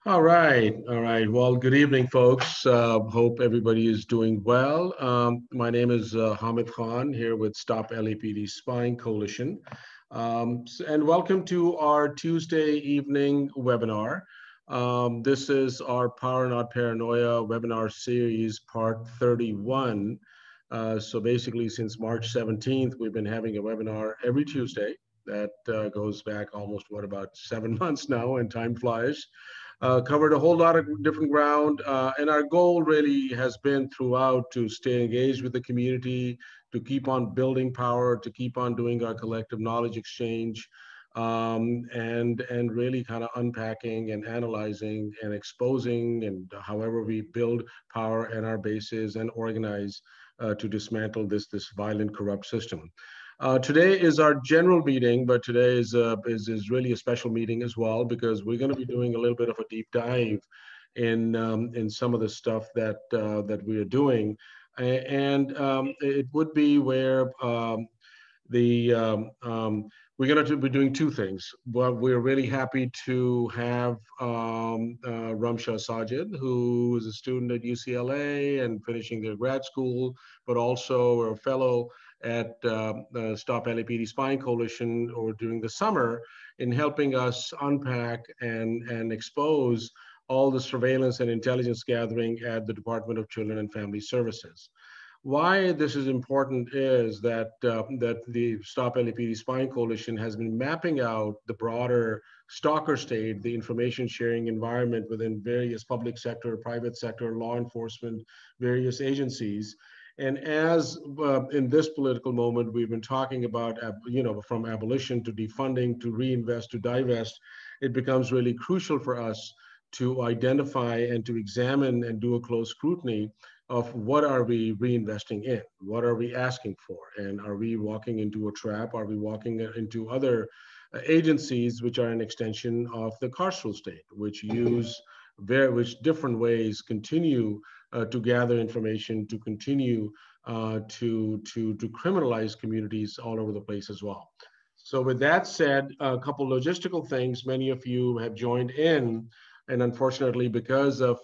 All right, all right. Well, good evening, folks. Hope everybody is doing well. My name is Hamid Khan here with Stop LAPD Spying Coalition. And welcome to our Tuesday evening webinar. This is our Power Not Paranoia webinar series, part 31. So basically, since March 17th, we've been having a webinar every Tuesday. That goes back almost, what, about 7 months now, and time flies. Covered a whole lot of different ground. And our goal really has been throughout to stay engaged with the community, to keep on building power, to keep on doing our collective knowledge exchange, and really kind of unpacking and analyzing and exposing and however we build power in our bases and organize to dismantle this violent, corrupt system. Today is our general meeting, but today is really a special meeting as well, because we're going to be doing a little bit of a deep dive in some of the stuff that we are doing, and it would be where the we're going to be doing two things. But we're really happy to have Ramsha Sajid, who is a student at UCLA and finishing their grad school, but also a fellow at the Stop LAPD Spying Coalition or during the summer in helping us unpack and expose all the surveillance and intelligence gathering at the Department of Children and Family Services. Why this is important is that that the Stop LAPD Spying Coalition has been mapping out the broader stalker state, the information sharing environment within various public sector, private sector, law enforcement, various agencies. And as in this political moment, we've been talking about, from abolition to defunding to reinvest to divest, it becomes really crucial for us to identify and to examine and do a close scrutiny of what are we reinvesting in? What are we asking for? And are we walking into a trap? Are we walking into other agencies which are an extension of the carceral state, which which different ways continue to gather information, to continue to criminalize communities all over the place as well. So with that said, a couple logistical things. Many of you have joined in, and unfortunately, because of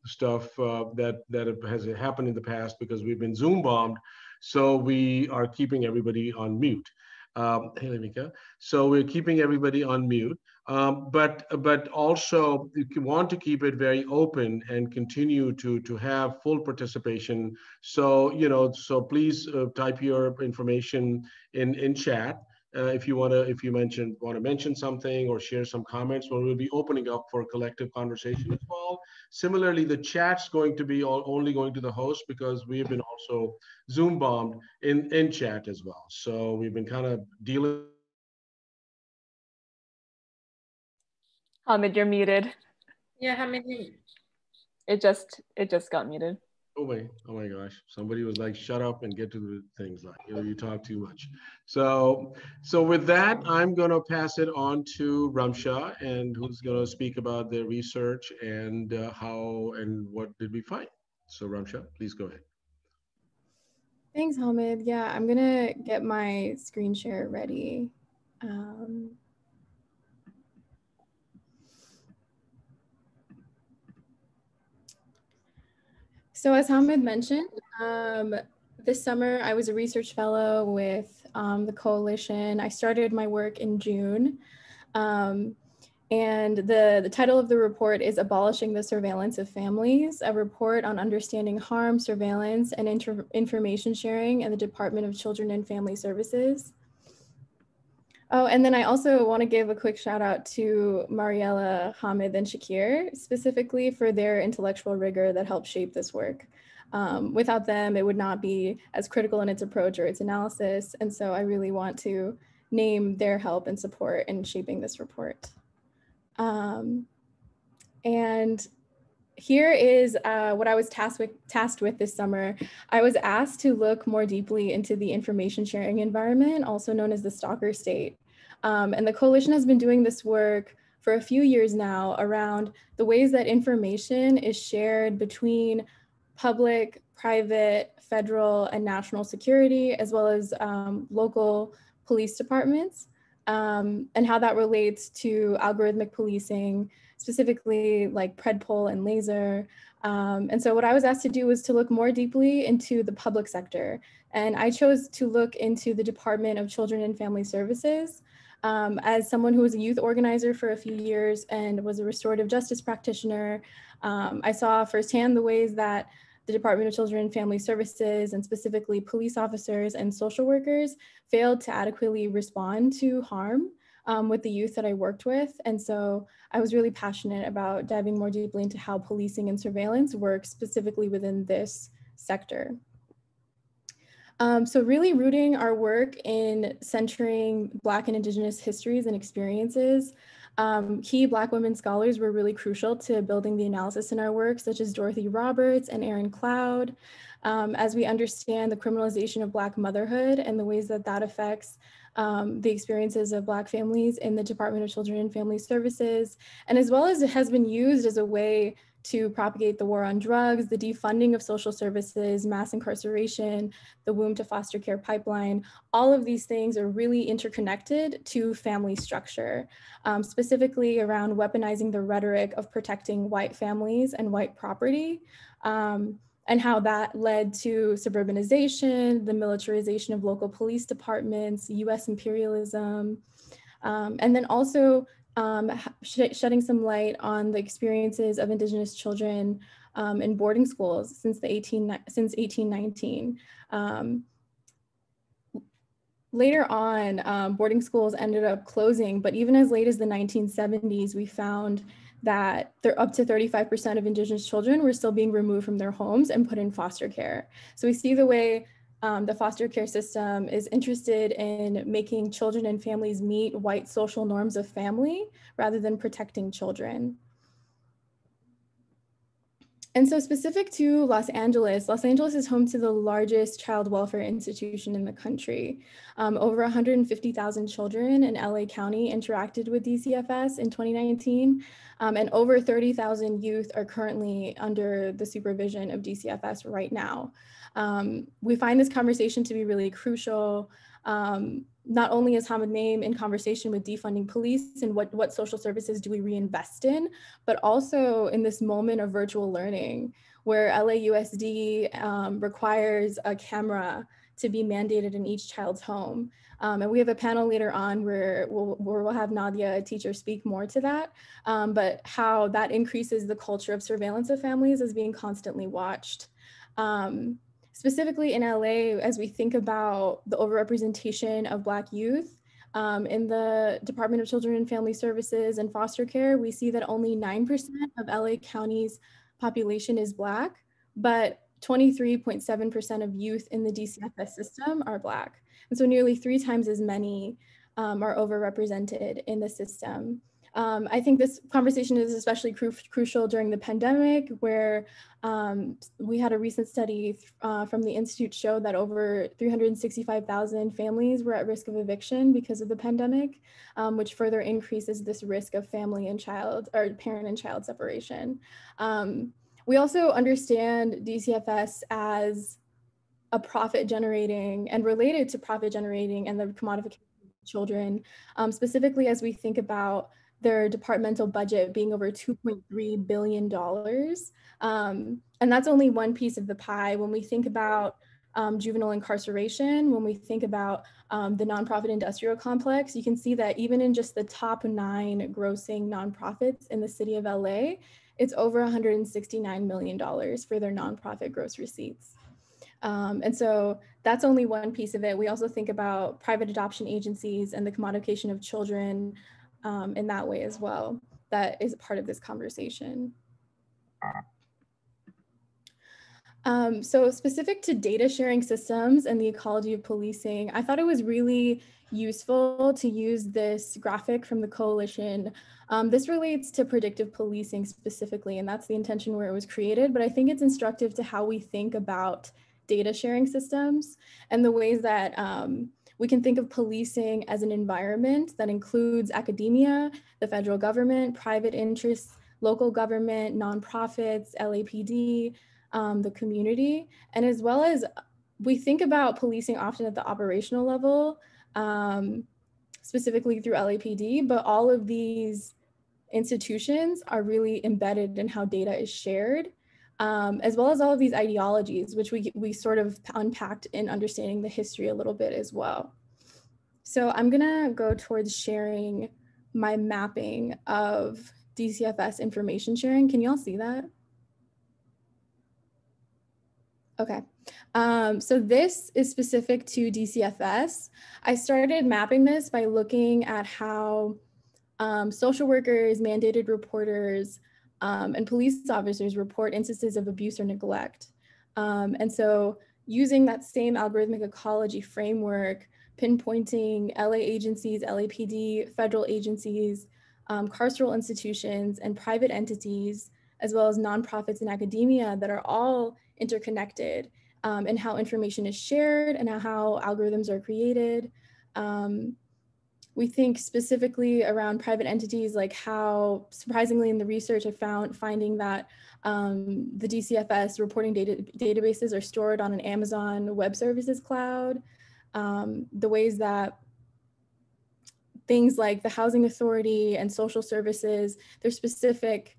stuff that has happened in the past, because we've been Zoom bombed, so we are keeping everybody on mute. Hey, Lemika. So we're keeping everybody on mute, but also you want to keep it very open and continue to have full participation. So so please type your information in chat. If you want to mention something or share some comments, well, we'll be opening up for collective conversation as well. Similarly, the chat's going to be only going to the host, because we have been also Zoom bombed in chat as well. So we've been kind of dealing. Hamid, you're muted. Yeah, Hamid. It just got muted. Oh wait, oh my gosh. Somebody was like, shut up and get to the things, like, you talk too much. So with that, I'm gonna pass it on to Ramsha, and who's gonna speak about their research and how and what did we find. So Ramsha, please go ahead. Thanks, Hamid. Yeah, I'm gonna get my screen share ready. So as Hamid mentioned, this summer I was a research fellow with the coalition. I started my work in June. And the title of the report is Abolishing the Surveillance of Families, a report on understanding harm, surveillance, and information sharing in the Department of Children and Family Services. Oh, and then I also want to give a quick shout out to Mariella, Hamid, and Shakir, specifically for their intellectual rigor that helped shape this work. Without them, it would not be as critical in its approach or its analysis. And so I really want to name their help and support in shaping this report. And here is what I was tasked with this summer. I was asked to look more deeply into the information sharing environment, also known as the stalker state. And the coalition has been doing this work for a few years now around the ways that information is shared between public, private, federal, and national security, as well as local police departments. and how that relates to algorithmic policing, specifically like predpol and laser. And so what I was asked to do was to look more deeply into the public sector. And I chose to look into the Department of Children and Family Services. As someone who was a youth organizer for a few years and was a restorative justice practitioner, I saw firsthand the ways that the Department of Children and Family Services, and specifically police officers and social workers, failed to adequately respond to harm with the youth that I worked with. And so I was really passionate about diving more deeply into how policing and surveillance work specifically within this sector. So really rooting our work in centering Black and Indigenous histories and experiences. Key Black women scholars were really crucial to building the analysis in our work, such as Dorothy Roberts and Erin Cloud. As we understand the criminalization of Black motherhood and the ways that that affects the experiences of Black families in the Department of Children and Family Services, and as well as it has been used as a way to propagate the war on drugs, the defunding of social services, mass incarceration, the womb to foster care pipeline. All of these things are really interconnected to family structure, specifically around weaponizing the rhetoric of protecting white families and white property, and how that led to suburbanization, the militarization of local police departments, US imperialism, and then also shedding some light on the experiences of Indigenous children in boarding schools since 1819. Later on, boarding schools ended up closing, but even as late as the 1970s, we found that up to 35% of Indigenous children were still being removed from their homes and put in foster care. So we see the way the foster care system is interested in making children and families meet white social norms of family rather than protecting children. And so specific to Los Angeles is home to the largest child welfare institution in the country. Over 150,000 children in LA County interacted with Dcfs in 2019, and over 30,000 youth are currently under the supervision of Dcfs right now. We find this conversation to be really crucial. Not only is Hamid Naim in conversation with defunding police and what social services do we reinvest in, but also in this moment of virtual learning where LAUSD requires a camera to be mandated in each child's home. And we have a panel later on where we'll have Nadia, a teacher, speak more to that, but how that increases the culture of surveillance of families as being constantly watched. Specifically in LA, as we think about the overrepresentation of Black youth in the Department of Children and Family Services and foster care, we see that only 9% of LA County's population is Black, but 23.7% of youth in the DCFS system are Black. And so nearly 3 times as many are overrepresented in the system. I think this conversation is especially crucial during the pandemic, where we had a recent study from the Institute showed that over 365,000 families were at risk of eviction because of the pandemic, which further increases this risk of family and child, or parent and child separation. We also understand DCFS as a profit generating and related to profit generating and the commodification of children, specifically as we think about their departmental budget being over $2.3 billion. And that's only one piece of the pie. When we think about juvenile incarceration, when we think about the nonprofit industrial complex, you can see that even in just the top 9 grossing nonprofits in the city of LA, it's over $169 million for their nonprofit gross receipts. And so that's only one piece of it. We also think about private adoption agencies and the commodification of children in that way as well. That is a part of this conversation. So specific to data sharing systems and the ecology of policing, I thought it was really useful to use this graphic from the coalition. This relates to predictive policing specifically, and that's the intention where it was created, but I think it's instructive to how we think about data sharing systems and the ways that we can think of policing as an environment that includes academia, the federal government, private interests, local government, nonprofits, LAPD, the community, and as well as we think about policing often at the operational level. specifically through LAPD, but all of these institutions are really embedded in how data is shared, as well as all of these ideologies, which we sort of unpacked in understanding the history a little bit as well. So I'm gonna go towards sharing my mapping of Dcfs information sharing. Can you all see that? Okay, so this is specific to Dcfs. I started mapping this by looking at how social workers, mandated reporters, and police officers report instances of abuse or neglect. And so using that same algorithmic ecology framework, pinpointing LA agencies, LAPD, federal agencies, carceral institutions, and private entities, as well as nonprofits and academia that are all interconnected, and how information is shared and how algorithms are created. We think specifically around private entities, like how surprisingly in the research I found finding that the Dcfs reporting databases are stored on an Amazon Web Services cloud. The ways that things like the Housing Authority and social services, there's specific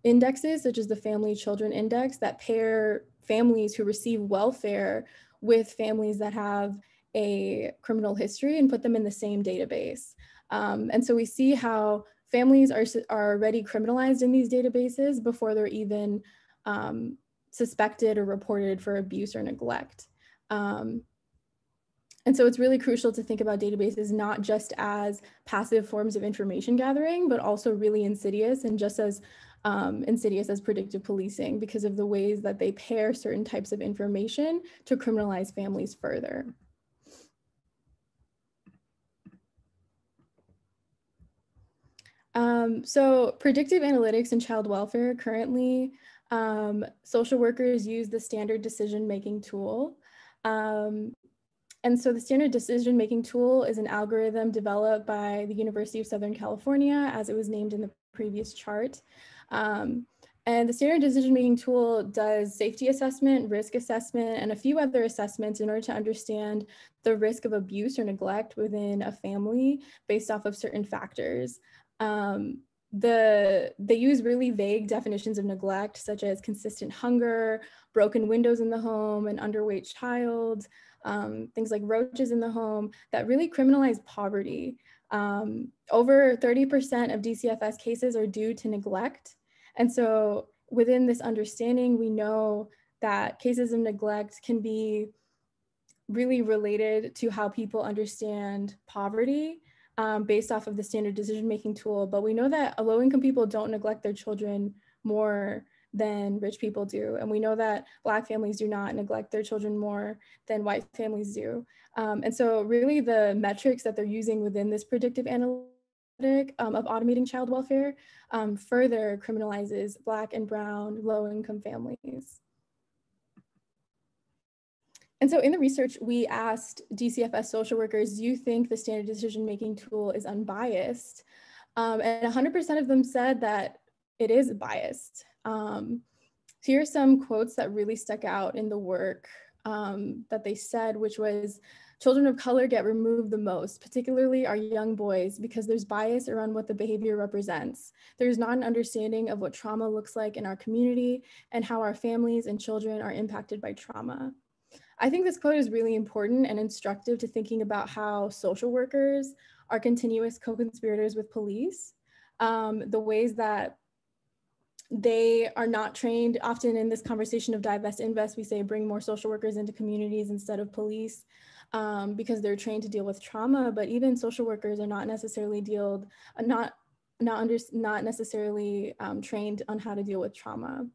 indexes, such as the Family Children Index, that pair families who receive welfare with families that have a criminal history and put them in the same database. And so we see how families are already criminalized in these databases before they're even suspected or reported for abuse or neglect. And so it's really crucial to think about databases not just as passive forms of information gathering, but also really insidious and just as insidious as predictive policing because of the ways that they pair certain types of information to criminalize families further. So predictive analytics in child welfare currently, social workers use the standard decision-making tool. And so the standard decision-making tool is an algorithm developed by the University of Southern California, as it was named in the previous chart. And the standard decision-making tool does safety assessment, risk assessment, and a few other assessments in order to understand the risk of abuse or neglect within a family based off of certain factors. They use really vague definitions of neglect, such as consistent hunger, broken windows in the home, an underweight child, things like roaches in the home that really criminalize poverty. Over 30% of Dcfs cases are due to neglect. And so within this understanding, we know that cases of neglect can be really related to how people understand poverty based off of the standard decision-making tool. But we know that low-income people don't neglect their children more than rich people do. And we know that Black families do not neglect their children more than white families do. And so really the metrics that they're using within this predictive analytic of automating child welfare further criminalizes Black and brown low-income families. And so in the research, we asked Dcfs social workers, do you think the standard decision-making tool is unbiased? And 100% of them said that it is biased. Here are some quotes that really stuck out in the work that they said, which was, children of color get removed the most, particularly our young boys, because there's bias around what the behavior represents. There's not an understanding of what trauma looks like in our community and how our families and children are impacted by trauma. I think this quote is really important and instructive to thinking about how social workers are continuous co-conspirators with police, the ways that they are not trained. Often in this conversation of divest invest, we say bring more social workers into communities instead of police because they're trained to deal with trauma, but even social workers are not necessarily not necessarily trained on how to deal with trauma.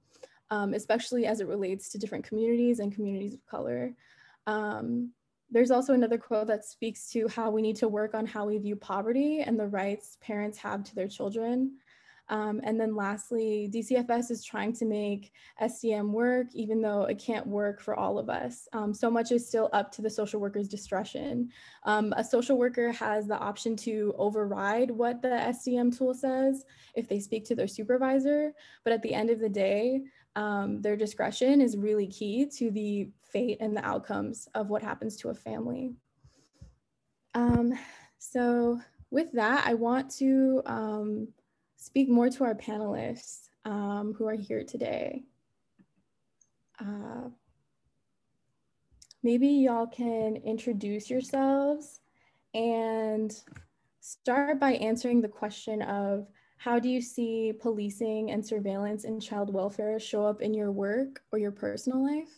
Especially as it relates to different communities and communities of color. There's also another quote that speaks to how we need to work on how we view poverty and the rights parents have to their children. And then lastly, Dcfs is trying to make SDM work, even though it can't work for all of us. So much is still up to the social worker's discretion. A social worker has the option to override what the SDM tool says if they speak to their supervisor, but at the end of the day, their discretion is really key to the fate and the outcomes of what happens to a family. So with that, I want to speak more to our panelists who are here today. Maybe y'all can introduce yourselves and start by answering the question of how do you see policing and surveillance in child welfare show up in your work or your personal life?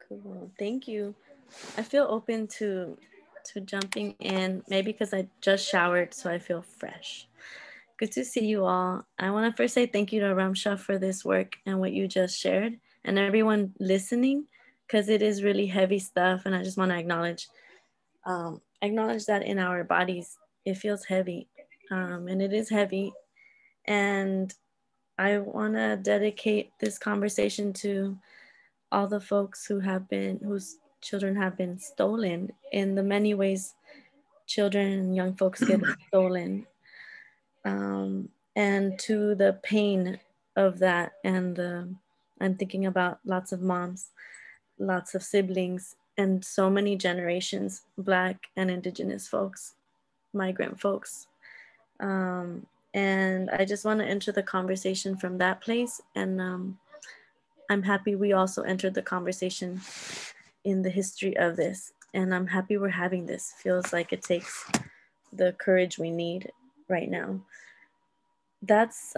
Cool, thank you. I feel open to jumping in, maybe because I just showered, so I feel fresh. Good to see you all. I want to first say thank you to Ramsha for this work and what you just shared, and everyone listening, because it is really heavy stuff, and I just want to acknowledge that in our bodies, it feels heavy, and it is heavy. And I want to dedicate this conversation to all the folks whose children have been stolen in the many ways children and young folks get stolen, and to the pain of that. And I'm thinking about lots of moms, lots of siblings, and so many generations, Black and Indigenous folks, migrant folks. And I just want to enter the conversation from that place. And I'm happy we also entered the conversation in the history of this. And I'm happy we're having this. Feels like it takes the courage we need right now. That's,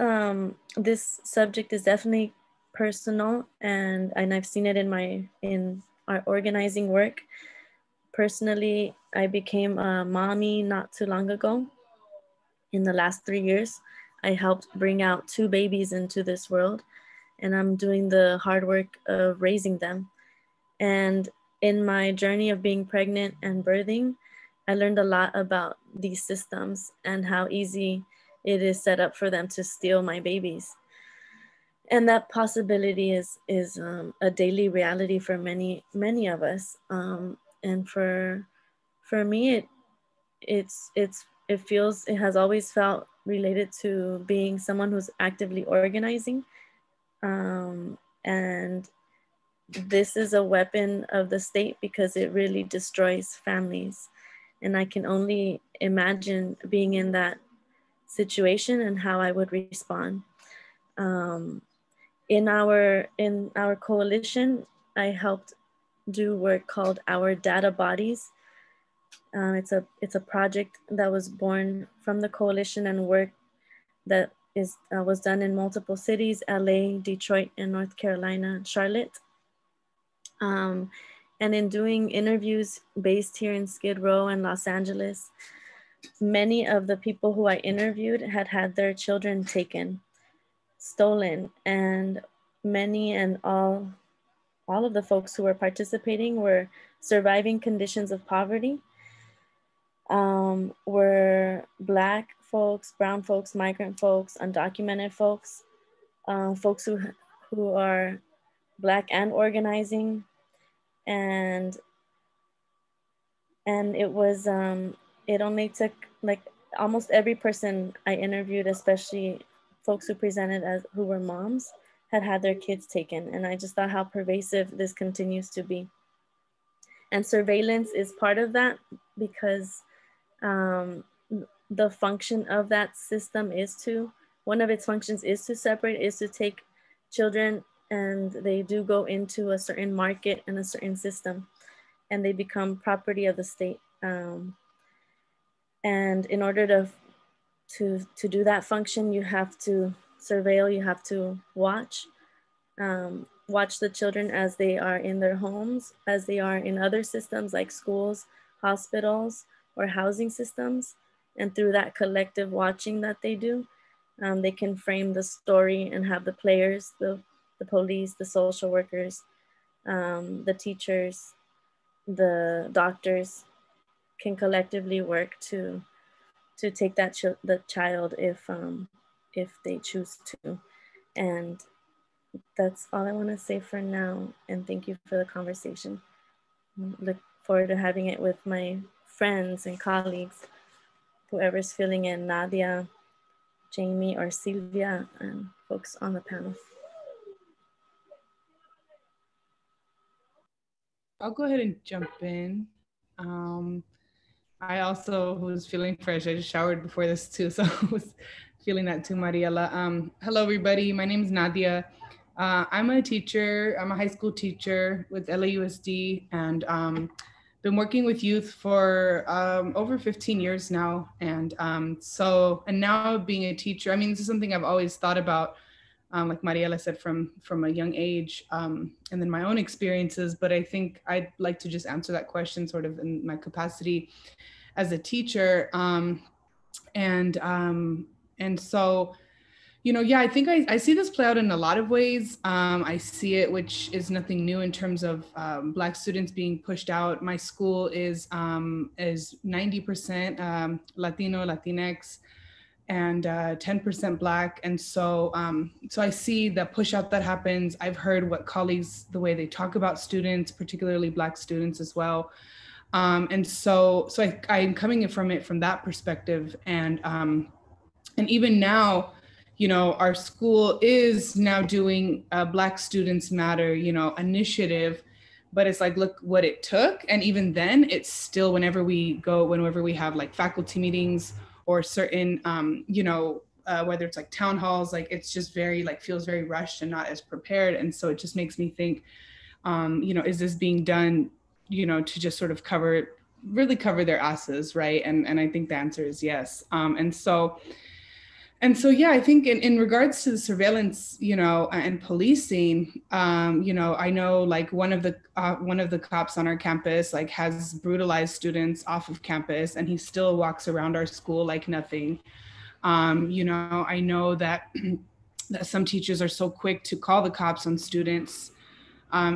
this subject is definitely personal, and I've seen it in our organizing work. Personally, I became a mommy not too long ago. In the last 3 years, I helped bring out 2 babies into this world, and I'm doing the hard work of raising them. And in my journey of being pregnant and birthing, I learned a lot about these systems and how easy it is set up for them to steal my babies. And that possibility is a daily reality for many of us. And for me, it has always felt related to being someone who's actively organizing. And this is a weapon of the state because it really destroys families. And I can only imagine being in that situation and how I would respond. In our coalition, I helped do work called Our Data Bodies. It's a project that was born from the coalition and work that was done in multiple cities: LA, Detroit, and North Carolina, Charlotte. And in doing interviews based here in Skid Row and Los Angeles, many of the people who I interviewed had their children taken, stolen, and many and all of the folks who were participating were surviving conditions of poverty, were Black folks, brown folks, migrant folks, undocumented folks, folks who are Black and organizing. And it was, it only took, like, almost every person I interviewed, especially folks who presented who were moms, had their kids taken. And I just thought how pervasive this continues to be. And surveillance is part of that because the function of that system one of its functions is to separate, is to take children, and they do go into a certain market and a certain system, and they become property of the state. And in order to do that function, you have to surveil, you have to watch the children as they are in their homes, as they are in other systems like schools, hospitals, or housing systems. And through that collective watching that they do, they can frame the story and have the players, the police, the social workers, the teachers, the doctors can collectively work to take the child if they choose to. And that's all I want to say for now. And thank you for the conversation. Look forward to having it with my friends and colleagues, whoever's filling in, Nadia, Jamie, or Sylvia, and folks on the panel. I'll go ahead and jump in. I also was feeling fresh. I just showered before this too, so I was feeling that too, Mariela. Hello, everybody. My name is Nadia. I'm a teacher. I'm a high school teacher with LAUSD, and been working with youth for over 15 years now. And now being a teacher, I mean, this is something I've always thought about, like Mariela said, from a young age, and then my own experiences. But I think I'd like to just answer that question sort of in my capacity as a teacher. And so, you know, yeah, I think I see this play out in a lot of ways. I see it, which is nothing new in terms of Black students being pushed out. My school is 90% Latino, Latinx, and 10% Black. And so, so I see the push out that happens. I've heard what colleagues, the way they talk about students, particularly Black students as well. And so I'm coming from it from that perspective. And even now, you know, our school is now doing a Black Students Matter, you know, initiative, but it's like, look what it took. And even then it's still, whenever we have like faculty meetings or certain, you know, whether it's like town halls, like it's just very, like feels very rushed and not as prepared. And so it just makes me think, you know, is this being done, you know, to just sort of really cover their asses, right? And I think the answer is yes. And so, yeah, I think in regards to the surveillance, you know, and policing, you know, I know like one of the cops on our campus like has brutalized students off of campus, and he still walks around our school like nothing. You know, I know that that some teachers are so quick to call the cops on students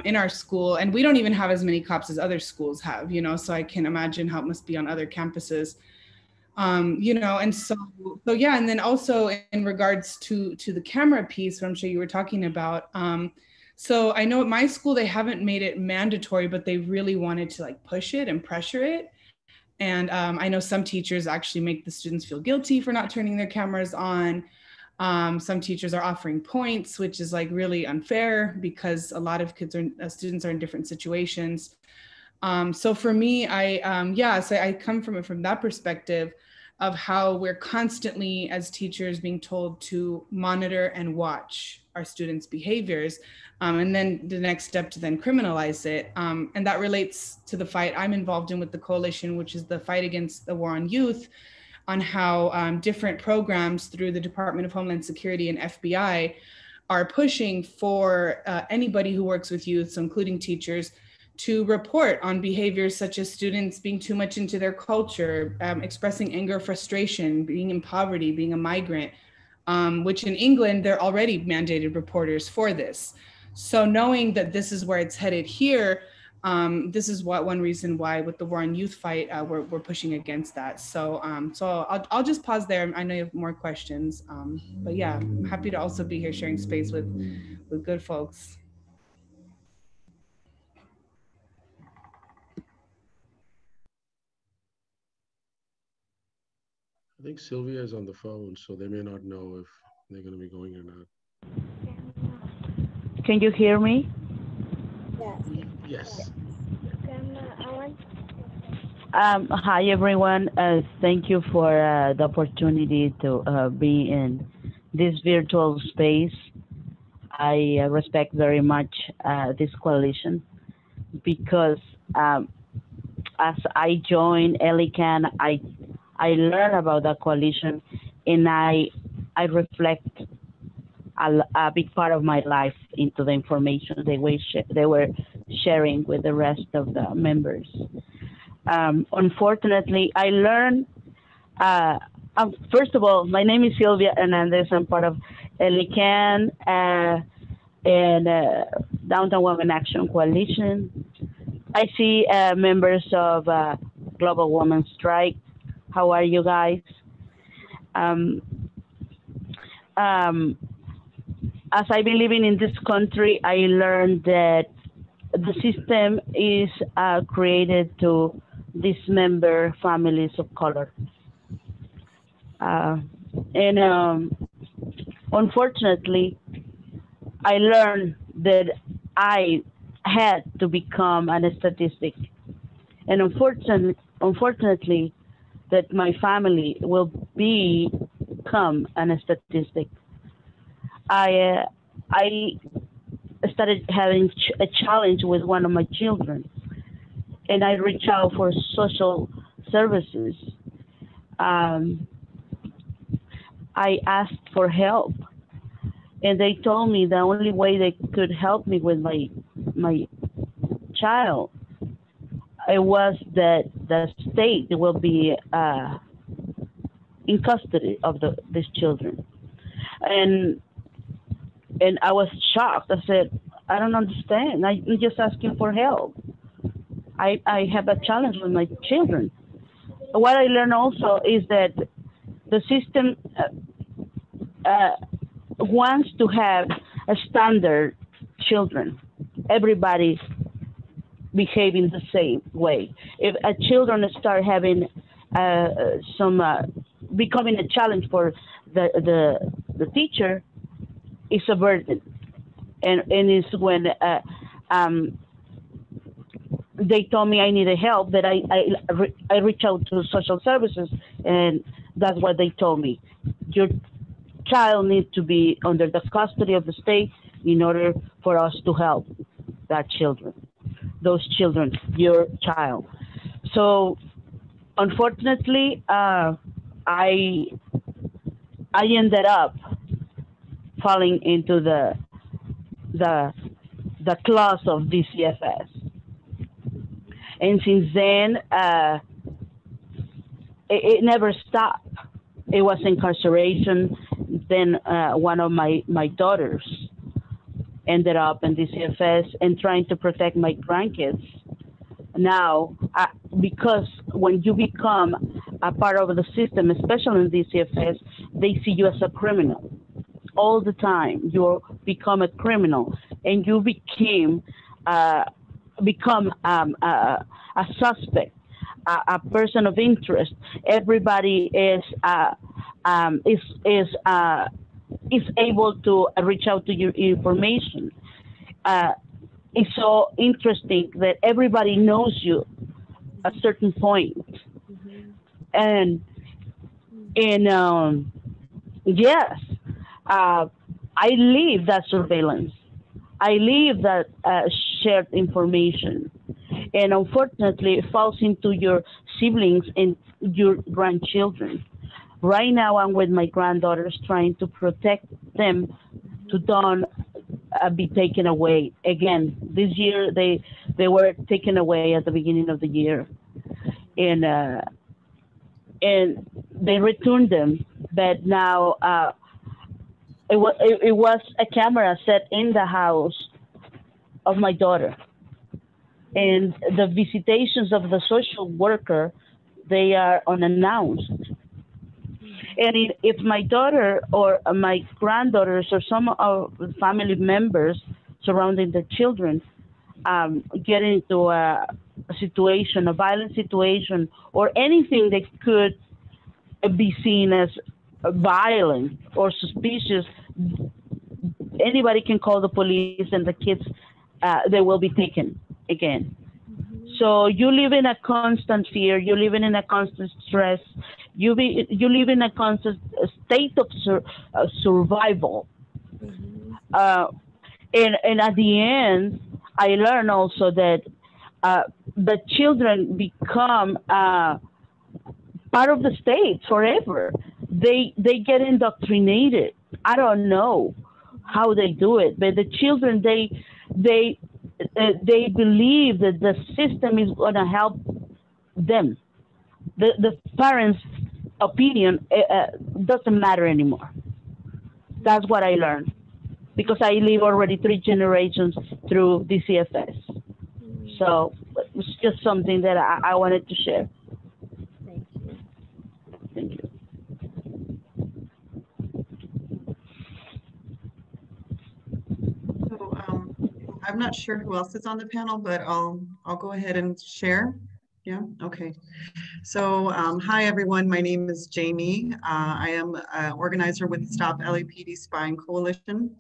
in our school, and we don't even have as many cops as other schools have, you know, so I can imagine how it must be on other campuses. You know, and so yeah, and then also in regards to the camera piece, what I'm sure you were talking about. So I know at my school, they haven't made it mandatory, but they really wanted to like push it and pressure it. And I know some teachers actually make the students feel guilty for not turning their cameras on. Some teachers are offering points, which is like really unfair because a lot of students are in different situations. So for me, so I come from it from that perspective of how we're constantly as teachers being told to monitor and watch our students' behaviors. And then the next step to then criminalize it. And that relates to the fight I'm involved in with the coalition, which is the fight against the war on youth, on how different programs through the Department of Homeland Security and FBI are pushing for anybody who works with youth, so including teachers, to report on behaviors such as students being too much into their culture, expressing anger, frustration, being in poverty, being a migrant, which in England, they're already mandated reporters for this. So knowing that this is where it's headed here, this is one reason why with the War on Youth fight, we're pushing against that. So I'll just pause there. I know you have more questions, but yeah, I'm happy to also be here sharing space with good folks. I think Sylvia is on the phone, so they may not know if they're going to be going or not. Can you hear me? Yes. Hi, everyone. Thank you for the opportunity to be in this virtual space. I respect very much this coalition because as I joined LECAN, I learned about the coalition, and I reflect a big part of my life into the information they were sharing with the rest of the members. Unfortunately, I learned, first of all, my name is Sylvia Hernandez. I'm part of LECAN and Downtown Women Action Coalition. I see members of Global Women's Strike. How are you guys? As I've been living in this country, I learned that the system is created to dismember families of color. Unfortunately, I learned that I had to become a statistic. And unfortunately, that my family will become a statistic. I started having a challenge with one of my children, and I reached out for social services. I asked for help, and they told me the only way they could help me with my child, it was that the state will be in custody of these children. And I was shocked. I said, I don't understand. I'm just asking for help. I have a challenge with my children. What I learned also is that the system wants to have a standard children. Everybody behaving the same way. If a children start having becoming a challenge for the teacher, it's a burden, and it's when they told me I needed help, that I reached out to social services, and that's what they told me. Your child needs to be under the custody of the state in order for us to help those children, your child. So unfortunately, I ended up falling into the class of Dcfs. And since then, it never stopped. It was incarceration. Then one of my daughters ended up in Dcfs and trying to protect my grandkids. Now, because when you become a part of the system, especially in Dcfs, they see you as a criminal. All the time, you become a criminal, and you become a suspect, a person of interest. Everybody is able to reach out to your information. It's so interesting that everybody knows you at a certain point, and yes, I leave that surveillance. I leave that shared information, and unfortunately, it falls into your siblings and your grandchildren. Right now, I'm with my granddaughters trying to protect them to don't be taken away. Again, this year they were taken away at the beginning of the year, and they returned them, but now it was a camera set in the house of my daughter, and the visitations of the social worker, they are unannounced. And if my daughter or my granddaughters or some of the family members surrounding the children get into a situation, a violent situation, or anything that could be seen as violent or suspicious, anybody can call the police, and the kids, they will be taken again. So you live in a constant fear. You live in a constant stress. You live in a constant state of survival. And at the end, I learned also that the children become part of the state forever. They get indoctrinated. I don't know how they do it, but the children, they believe that the system is going to help them. The parents' opinion doesn't matter anymore. That's what I learned, because I live already 3 generations through Dcfs. So it's just something that I wanted to share. Thank you. Thank you. So I'm not sure who else is on the panel, but I'll go ahead and share. Yeah, okay. So hi everyone, my name is Jamie. I am an organizer with Stop LAPD Spying Coalition.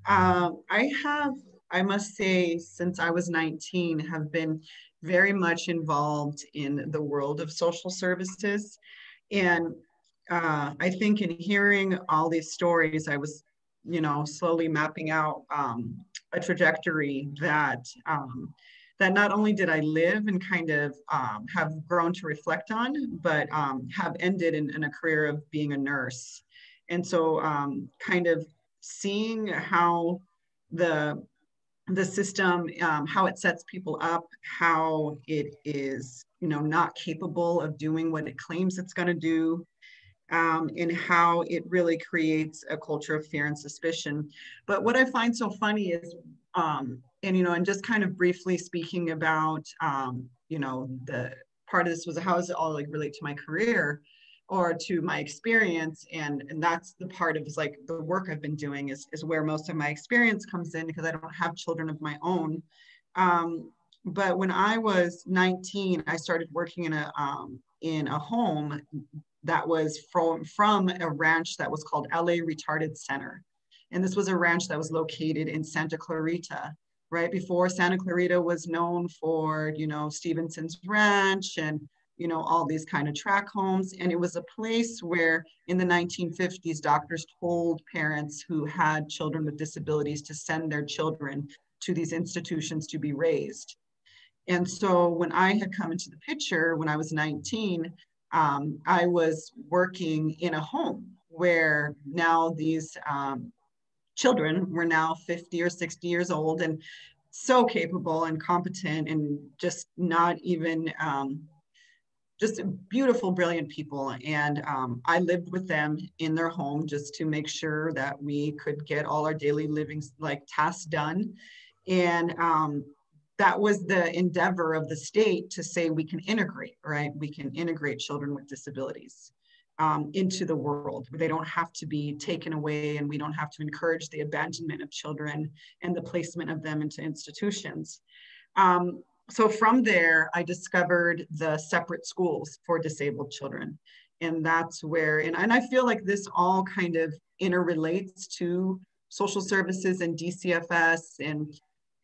I have I must say, since I was 19, have been very much involved in the world of social services. And I think in hearing all these stories, I was, slowly mapping out a trajectory that that not only did I live and kind of have grown to reflect on, but have ended in a career of being a nurse. And so kind of seeing how the system, how it sets people up, how it is, not capable of doing what it claims it's going to do, and how it really creates a culture of fear and suspicion. But what I find so funny is, and just kind of briefly speaking about, the part of this was how does it all like relate to my career or to my experience, and that's the part of like the work I've been doing is where most of my experience comes in, because I don't have children of my own. But when I was 19, I started working in a home that was from a ranch that was called LA Retarded Center. And this was a ranch that was located in Santa Clarita, right before Santa Clarita was known for, Stevenson's Ranch and, all these kind of track homes. And it was a place where in the 1950s, doctors told parents who had children with disabilities to send their children to these institutions to be raised. And so when I had come into the picture, when I was 19, I was working in a home where now these children were now 50 or 60 years old and so capable and competent and just not even, just beautiful, brilliant people. And I lived with them in their home just to make sure that we could get all our daily living like tasks done. And that was the endeavor of the state to say we can integrate, right? We can integrate children with disabilities into the world. They don't have to be taken away, and we don't have to encourage the abandonment of children and the placement of them into institutions. So from there, I discovered the separate schools for disabled children. And that's where, and I feel like this all kind of interrelates to social services and Dcfs,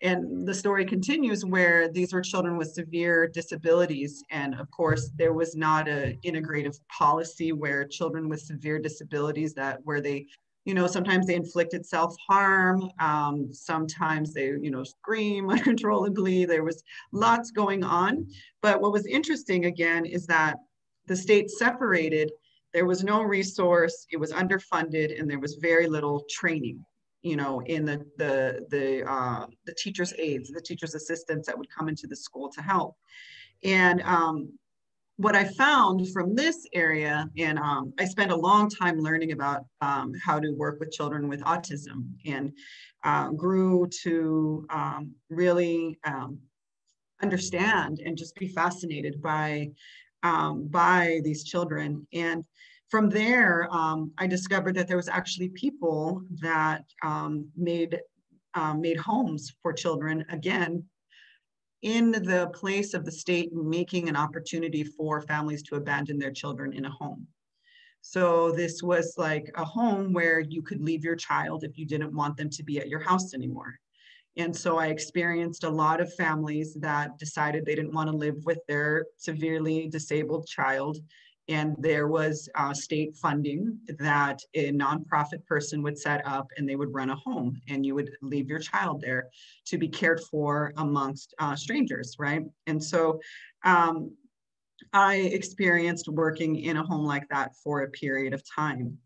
and the story continues where these were children with severe disabilities. And of course, there was not an integrative policy where children with severe disabilities where they, sometimes they inflicted self-harm, sometimes they, scream uncontrollably. There was lots going on. But what was interesting again is that the state separated, there was no resource, it was underfunded, and there was very little training, in the teachers' aides, the teachers' assistants that would come into the school to help. And what I found from this area, and I spent a long time learning about how to work with children with autism, and grew to really understand and just be fascinated by these children. And from there, I discovered that there was actually people that made homes for children, again, in the place of the state, making an opportunity for families to abandon their children in a home. So this was like a home where you could leave your child if you didn't want them to be at your house anymore. And so I experienced a lot of families that decided they didn't want to live with their severely disabled child. And there was state funding that a nonprofit person would set up, and they would run a home, and you would leave your child there to be cared for amongst strangers, right? And so I experienced working in a home like that for a period of time.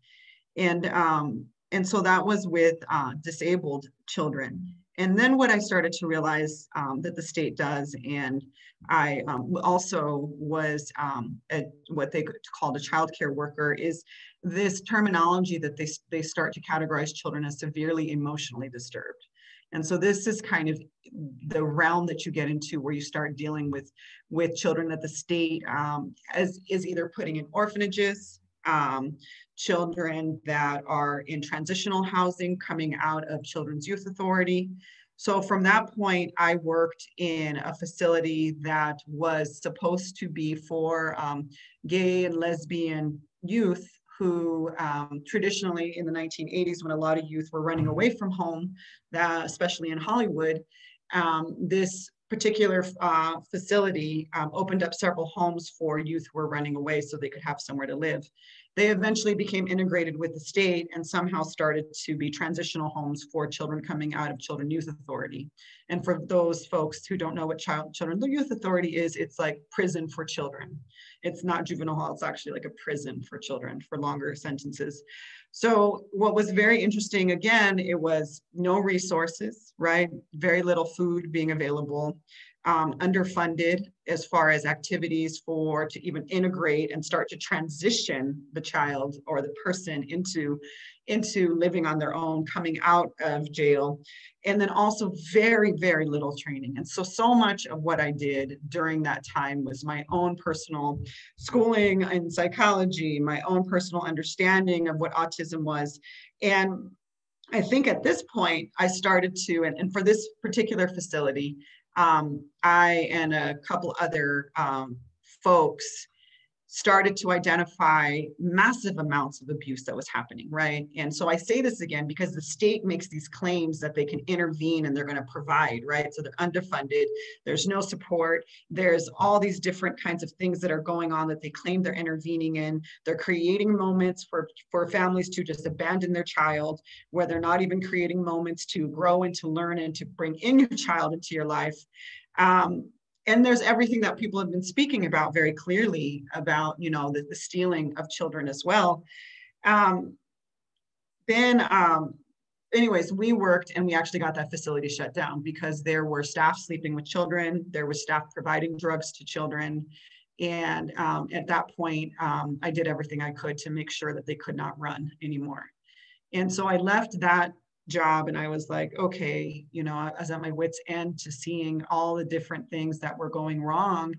And so that was with disabled children. And then what I started to realize that the state does, and I also was what they called a child care worker, is this terminology that they start to categorize children as severely emotionally disturbed. And so this is kind of the realm that you get into where you start dealing with children that the state is either putting in orphanages, children that are in transitional housing coming out of Children's Youth Authority. So from that point, I worked in a facility that was supposed to be for gay and lesbian youth who traditionally in the 1980s, when a lot of youth were running away from home, especially in Hollywood, this particular facility opened up several homes for youth who were running away so they could have somewhere to live. They eventually became integrated with the state and somehow started to be transitional homes for children coming out of Children Youth Authority. And for those folks who don't know what Children Youth Authority is, it's like prison for children. It's not juvenile hall, it's actually like a prison for children for longer sentences. So what was very interesting, again, it was no resources, right? Very little food being available, underfunded as far as activities to even integrate and start to transition the child or the person into living on their own, coming out of jail. And then also very, very little training. And so much of what I did during that time was my own personal schooling in psychology, my own personal understanding of what autism was. And I think at this point, I started to, and for this particular facility, I and a couple other folks started to identify massive amounts of abuse that was happening, right? And so I say this again because the state makes these claims that they can intervene and they're going to provide, right? So they're underfunded, there's no support, there's all these different kinds of things that are going on that they claim they're intervening in. They're creating moments for families to just abandon their child, where they're not even creating moments to grow and to learn and to bring in your child into your life. And there's everything that people have been speaking about very clearly about, you know, the stealing of children as well. Anyways, we worked and we actually got that facility shut down because there were staff sleeping with children. There was staff providing drugs to children. And at that point, I did everything I could to make sure that they could not run anymore. And so I left that job and I was like, okay, you know, I was at my wit's end to seeing all the different things that were going wrong.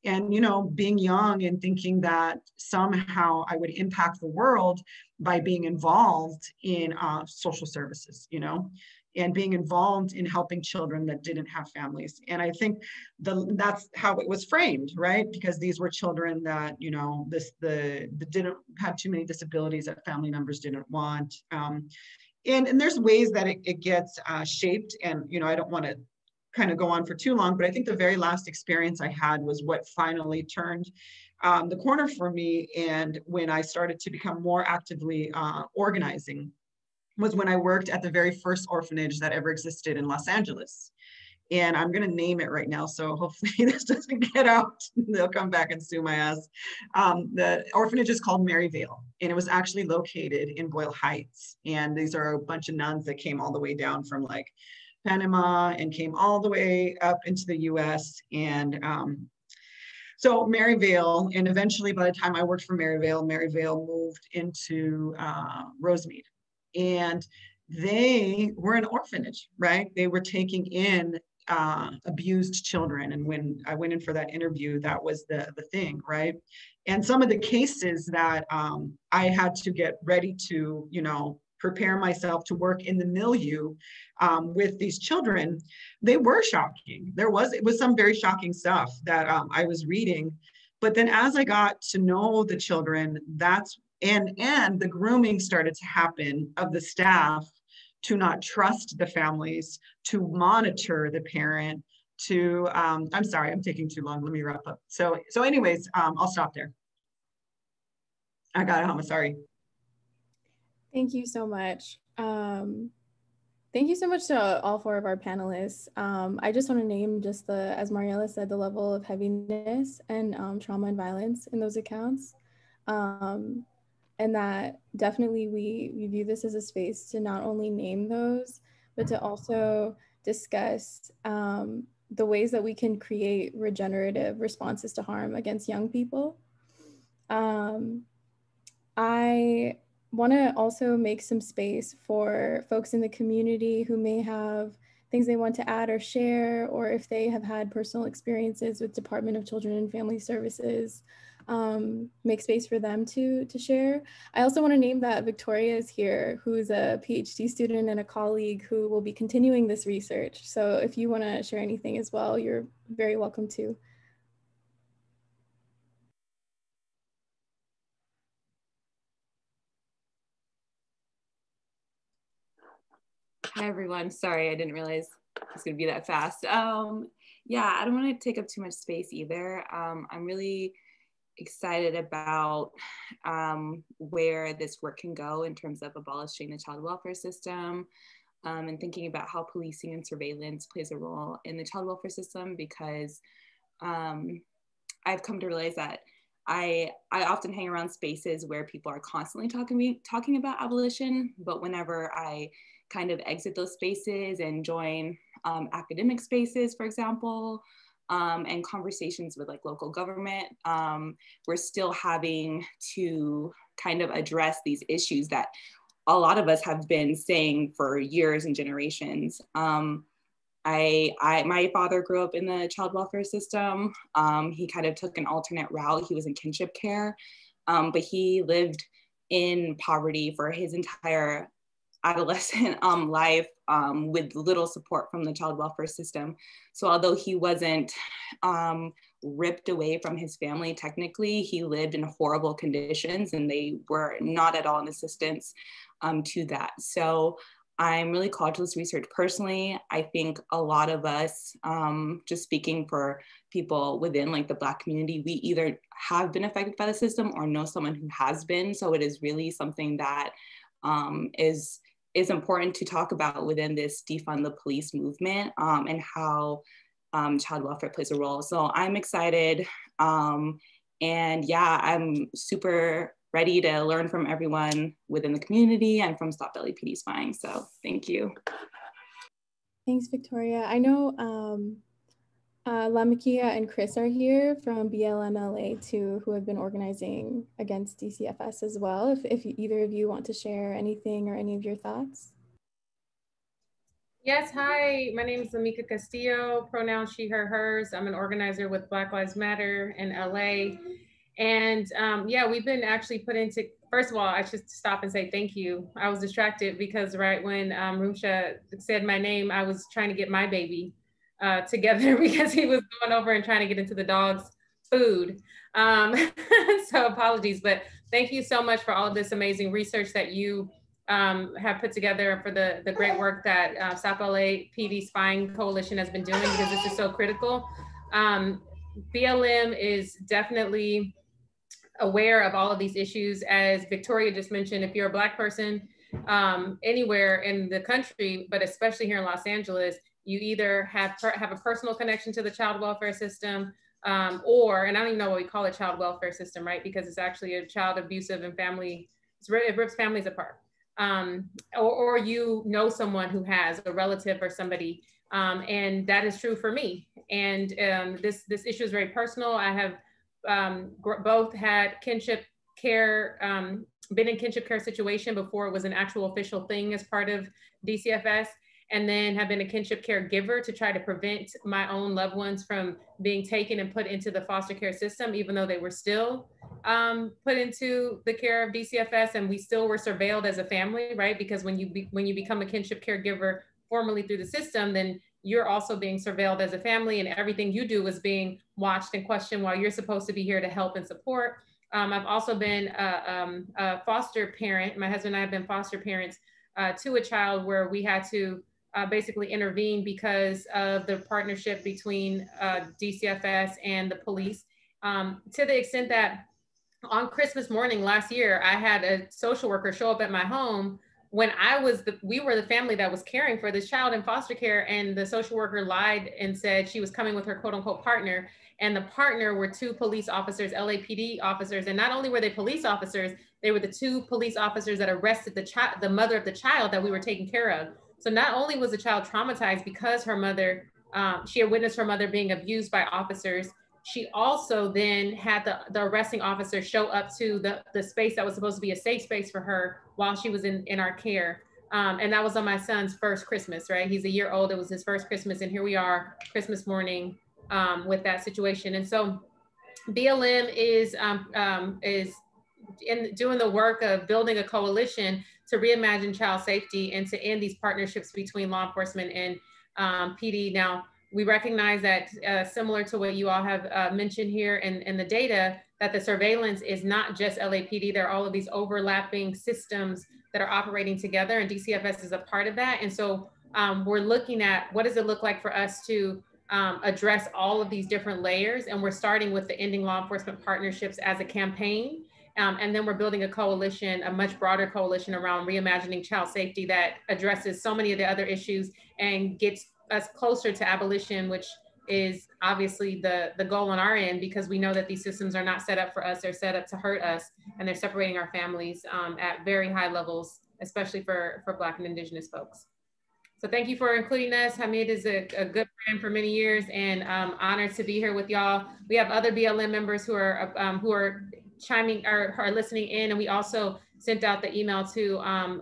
And, you know, being young and thinking that somehow I would impact the world by being involved in social services, you know, and being involved in helping children that didn't have families. And I think that's how it was framed, right? Because these were children that, you know, didn't have too many disabilities that family members didn't want. And there's ways that it gets shaped, and, you know, I don't want to kind of go on for too long, but I think the very last experience I had was what finally turned the corner for me. And when I started to become more actively organizing was when I worked at the very first orphanage that ever existed in Los Angeles. And I'm going to name it right now, so hopefully this doesn't get out. They'll come back and sue my ass. The orphanage is called Maryvale, and it was actually located in Boyle Heights. And these are a bunch of nuns that came all the way down from like Panama and came all the way up into the US. And so Maryvale, and eventually by the time I worked for Maryvale moved into Rosemead. And they were an orphanage, right? They were taking in abused children. And when I went in for that interview, that was the thing, right? And some of the cases that I had to get ready to, you know, prepare myself to work in the milieu with these children, they were shocking. It was some very shocking stuff that I was reading. But then as I got to know the children, and the grooming started to happen of the staff to not trust the families, to monitor the parent, I'm sorry, I'm taking too long. Let me wrap up. So anyways, I'll stop there. I got it, Hama, sorry. Thank you so much. Thank you so much to all four of our panelists. I just want to name just as Mariela said, the level of heaviness and trauma and violence in those accounts. And that definitely we view this as a space to not only name those, but to also discuss the ways that we can create regenerative responses to harm against young people. I want to also make some space for folks in the community who may have things they want to add or share, or if they have had personal experiences with Department of Children and Family Services, make space for them to share. I also want to name that Victoria is here, who's a PhD student and a colleague who will be continuing this research. So if you want to share anything as well, you're very welcome to. Hi, everyone. Sorry, I didn't realize it was going to be that fast. Yeah, I don't want to take up too much space either. I'm really excited about where this work can go in terms of abolishing the child welfare system, and thinking about how policing and surveillance plays a role in the child welfare system, because I've come to realize that I often hang around spaces where people are constantly talking about abolition, but whenever I kind of exit those spaces and join academic spaces, for example, and conversations with like local government, we're still having to kind of address these issues that a lot of us have been saying for years and generations. My father grew up in the child welfare system. He kind of took an alternate route. He was in kinship care, but he lived in poverty for his entire adolescent life, with little support from the child welfare system. So although he wasn't ripped away from his family, technically, he lived in horrible conditions and they were not at all in assistance to that. So I'm really called to this research personally. I think a lot of us, just speaking for people within like the Black community, we either have been affected by the system or know someone who has been. So it is really something that is important to talk about within this defund the police movement, and how child welfare plays a role. So I'm excited. And yeah, I'm super ready to learn from everyone within the community and from Stop LAPD Spying. So thank you. Thanks, Victoria. I know Lamikia and Chris are here from BLMLA too, who have been organizing against Dcfs as well. If either of you want to share anything or any of your thoughts. Yes, hi, my name is Lamika Castillo, pronouns she, her, hers. I'm an organizer with Black Lives Matter in LA. And yeah, we've been actually put into, first of all, I should stop and say thank you. I was distracted because right when Rumsha said my name, I was trying to get my baby together because he was going over and trying to get into the dog's food. So apologies, but thank you so much for all of this amazing research that you have put together, for the great work that Stop LAPD Spying Coalition has been doing, because this is so critical. BLM is definitely aware of all of these issues. As Victoria just mentioned, if you're a Black person anywhere in the country, but especially here in Los Angeles, you either have a personal connection to the child welfare system, or, and I don't even know what we call a child welfare system, right? Because it's actually a child abusive and family, it rips families apart. Or you know someone who has a relative or somebody, and that is true for me. And this issue is very personal. I have both had kinship care, been in kinship care situation before it was an actual official thing as part of Dcfs, and then have been a kinship caregiver to try to prevent my own loved ones from being taken and put into the foster care system, even though they were still put into the care of Dcfs, and we still were surveilled as a family, right? Because when you become a kinship caregiver formally through the system, then you're also being surveilled as a family, and everything you do is being watched and questioned while you're supposed to be here to help and support. I've also been a foster parent. My husband and I have been foster parents to a child where we had to basically intervene because of the partnership between Dcfs and the police, to the extent that on Christmas morning last year, I had a social worker show up at my home when we were the family that was caring for this child in foster care, and the social worker lied and said she was coming with her quote unquote partner, and the partner were two police officers, LAPD officers, and not only were they police officers, they were the two police officers that arrested the mother of the child that we were taking care of. So not only was the child traumatized because her mother, she had witnessed her mother being abused by officers, she also then had the arresting officer show up to the space that was supposed to be a safe space for her while she was in our care. And that was on my son's first Christmas, right? He's a year old, it was his first Christmas, and here we are Christmas morning with that situation. And so BLM is doing the work of building a coalition to reimagine child safety and to end these partnerships between law enforcement and PD. Now, we recognize that similar to what you all have mentioned here in the data, that the surveillance is not just LAPD. There are all of these overlapping systems that are operating together, and Dcfs is a part of that. And so we're looking at what does it look like for us to address all of these different layers. And we're starting with the Ending Law Enforcement Partnerships as a campaign. And then we're building a coalition, a much broader coalition around reimagining child safety that addresses so many of the other issues and gets us closer to abolition, which is obviously the goal on our end, because we know that these systems are not set up for us, they're set up to hurt us, and they're separating our families at very high levels, especially for Black and Indigenous folks. So thank you for including us. Hamid is a good friend for many years, and honored to be here with y'all. We have other BLM members who are chiming or are listening in, and we also sent out the email to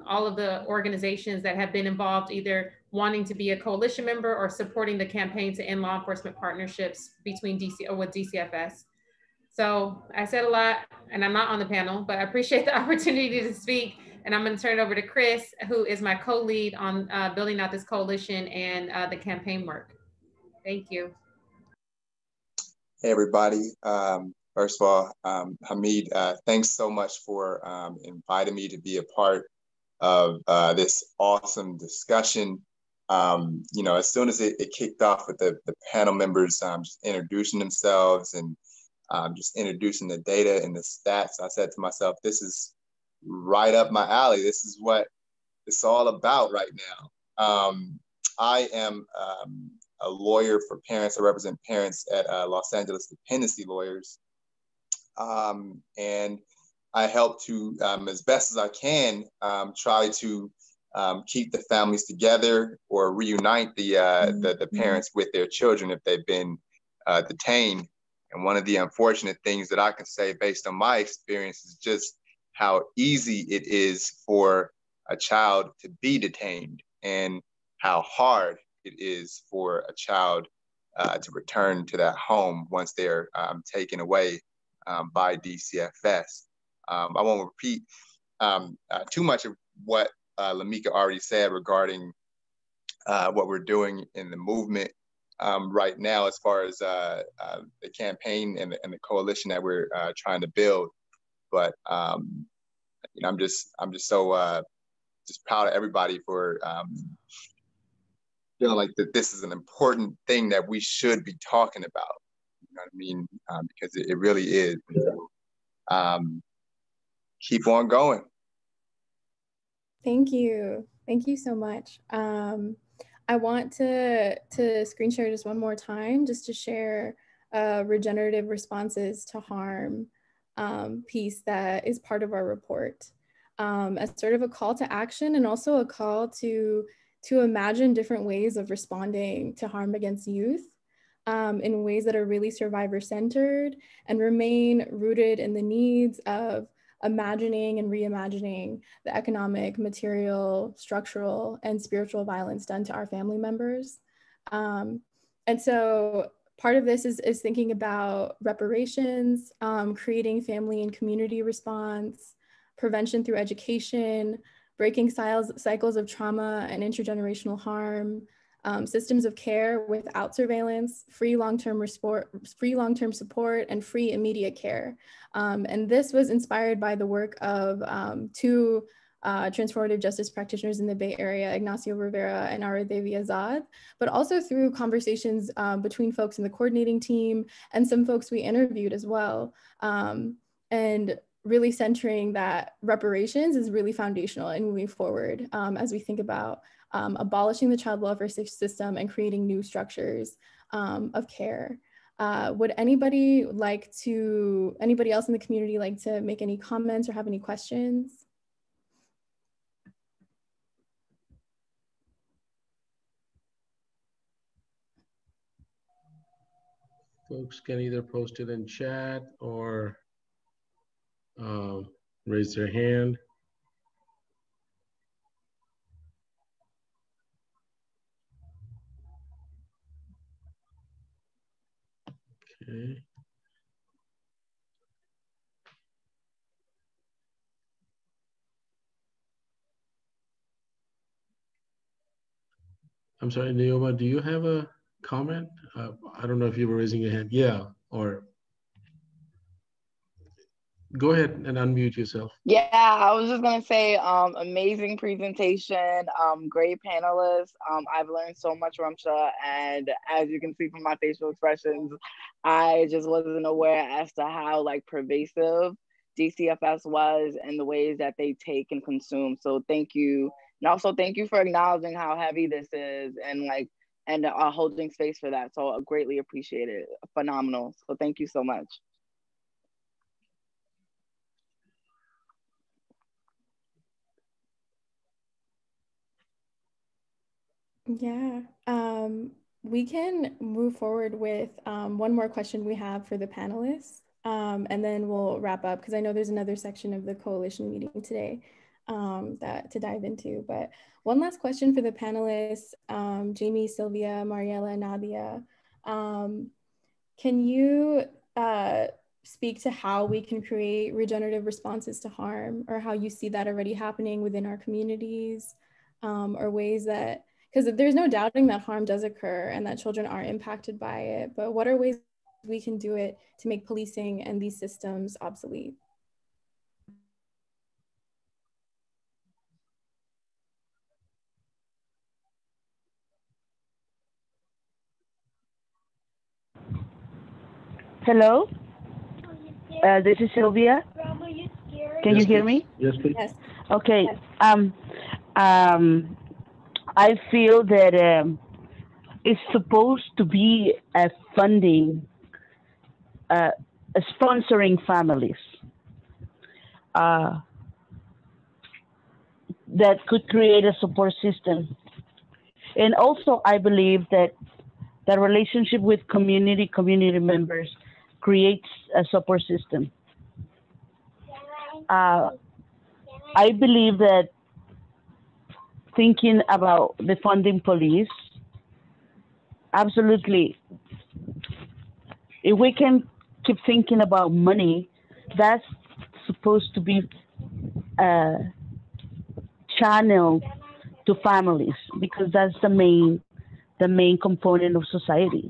all of the organizations that have been involved, either wanting to be a coalition member or supporting the campaign to end law enforcement partnerships between with DCFS. So I said a lot, and I'm not on the panel, but I appreciate the opportunity to speak. And I'm going to turn it over to Chris, who is my co-lead on building out this coalition and the campaign work. Thank you. Hey, everybody. First of all, Hamid, thanks so much for inviting me to be a part of this awesome discussion. You know, as soon as it kicked off with the panel members just introducing themselves and just introducing the data and the stats, I said to myself, this is right up my alley. This is what it's all about right now. I am a lawyer for parents. I represent parents at Los Angeles Dependency Lawyers. And I help to, as best as I can, try to keep the families together or reunite the parents with their children if they've been detained. And one of the unfortunate things that I can say based on my experience is just how easy it is for a child to be detained and how hard it is for a child to return to that home once they're taken away by DCFS. I won't repeat too much of what Lamika already said regarding what we're doing in the movement right now as far as the campaign and the coalition that we're trying to build. But you know, I'm just so just proud of everybody for feeling like that this is an important thing that we should be talking about. You know what I mean? Because it really is. Keep on going. Thank you. Thank you so much. I want to screen share just one more time, just to share regenerative responses to harm piece that is part of our report, as sort of a call to action and also a call to imagine different ways of responding to harm against youth in ways that are really survivor-centered and remain rooted in the needs of imagining and reimagining the economic, material, structural, and spiritual violence done to our family members. And so part of this is thinking about reparations, creating family and community response, prevention through education, breaking cycles of trauma and intergenerational harm, systems of care without surveillance, free long-term support, and free immediate care. And this was inspired by the work of two transformative justice practitioners in the Bay Area, Ignacio Rivera and Aradevi Azad, but also through conversations between folks in the coordinating team and some folks we interviewed as well. And really centering that reparations is really foundational in moving forward as we think about abolishing the child welfare system and creating new structures of care. Would anybody else in the community like to make any comments or have any questions? Folks can either post it in chat or raise their hand. Okay. I'm sorry, Neoma, do you have a comment? I don't know if you were raising your hand. Yeah, or Go ahead and unmute yourself. Yeah, I was just gonna say, amazing presentation, great panelists. I've learned so much from Sha, and as you can see from my facial expressions, I just wasn't aware as to how like pervasive DCFS was and the ways that they take and consume. So thank you, and also thank you for acknowledging how heavy this is and like holding space for that. So I greatly appreciate it. Phenomenal. So thank you so much. Yeah, we can move forward with one more question we have for the panelists, and then we'll wrap up because I know there's another section of the coalition meeting today that to dive into. But one last question for the panelists, Jamie, Sylvia, Mariela, Nadia. Can you speak to how we can create regenerative responses to harm, or how you see that already happening within our communities, or ways that, because there's no doubting that harm does occur and that children are impacted by it, but what are ways we can do it to make policing and these systems obsolete? Hello, this is Sylvia. Can you hear me? Yes, please. Yes. Okay. I feel that it's supposed to be a funding, sponsoring families that could create a support system. And also, I believe that the relationship with community members creates a support system. I believe that thinking about the funding police, absolutely, if we can keep thinking about money, that's supposed to be channeled to families, because that's the main component of society.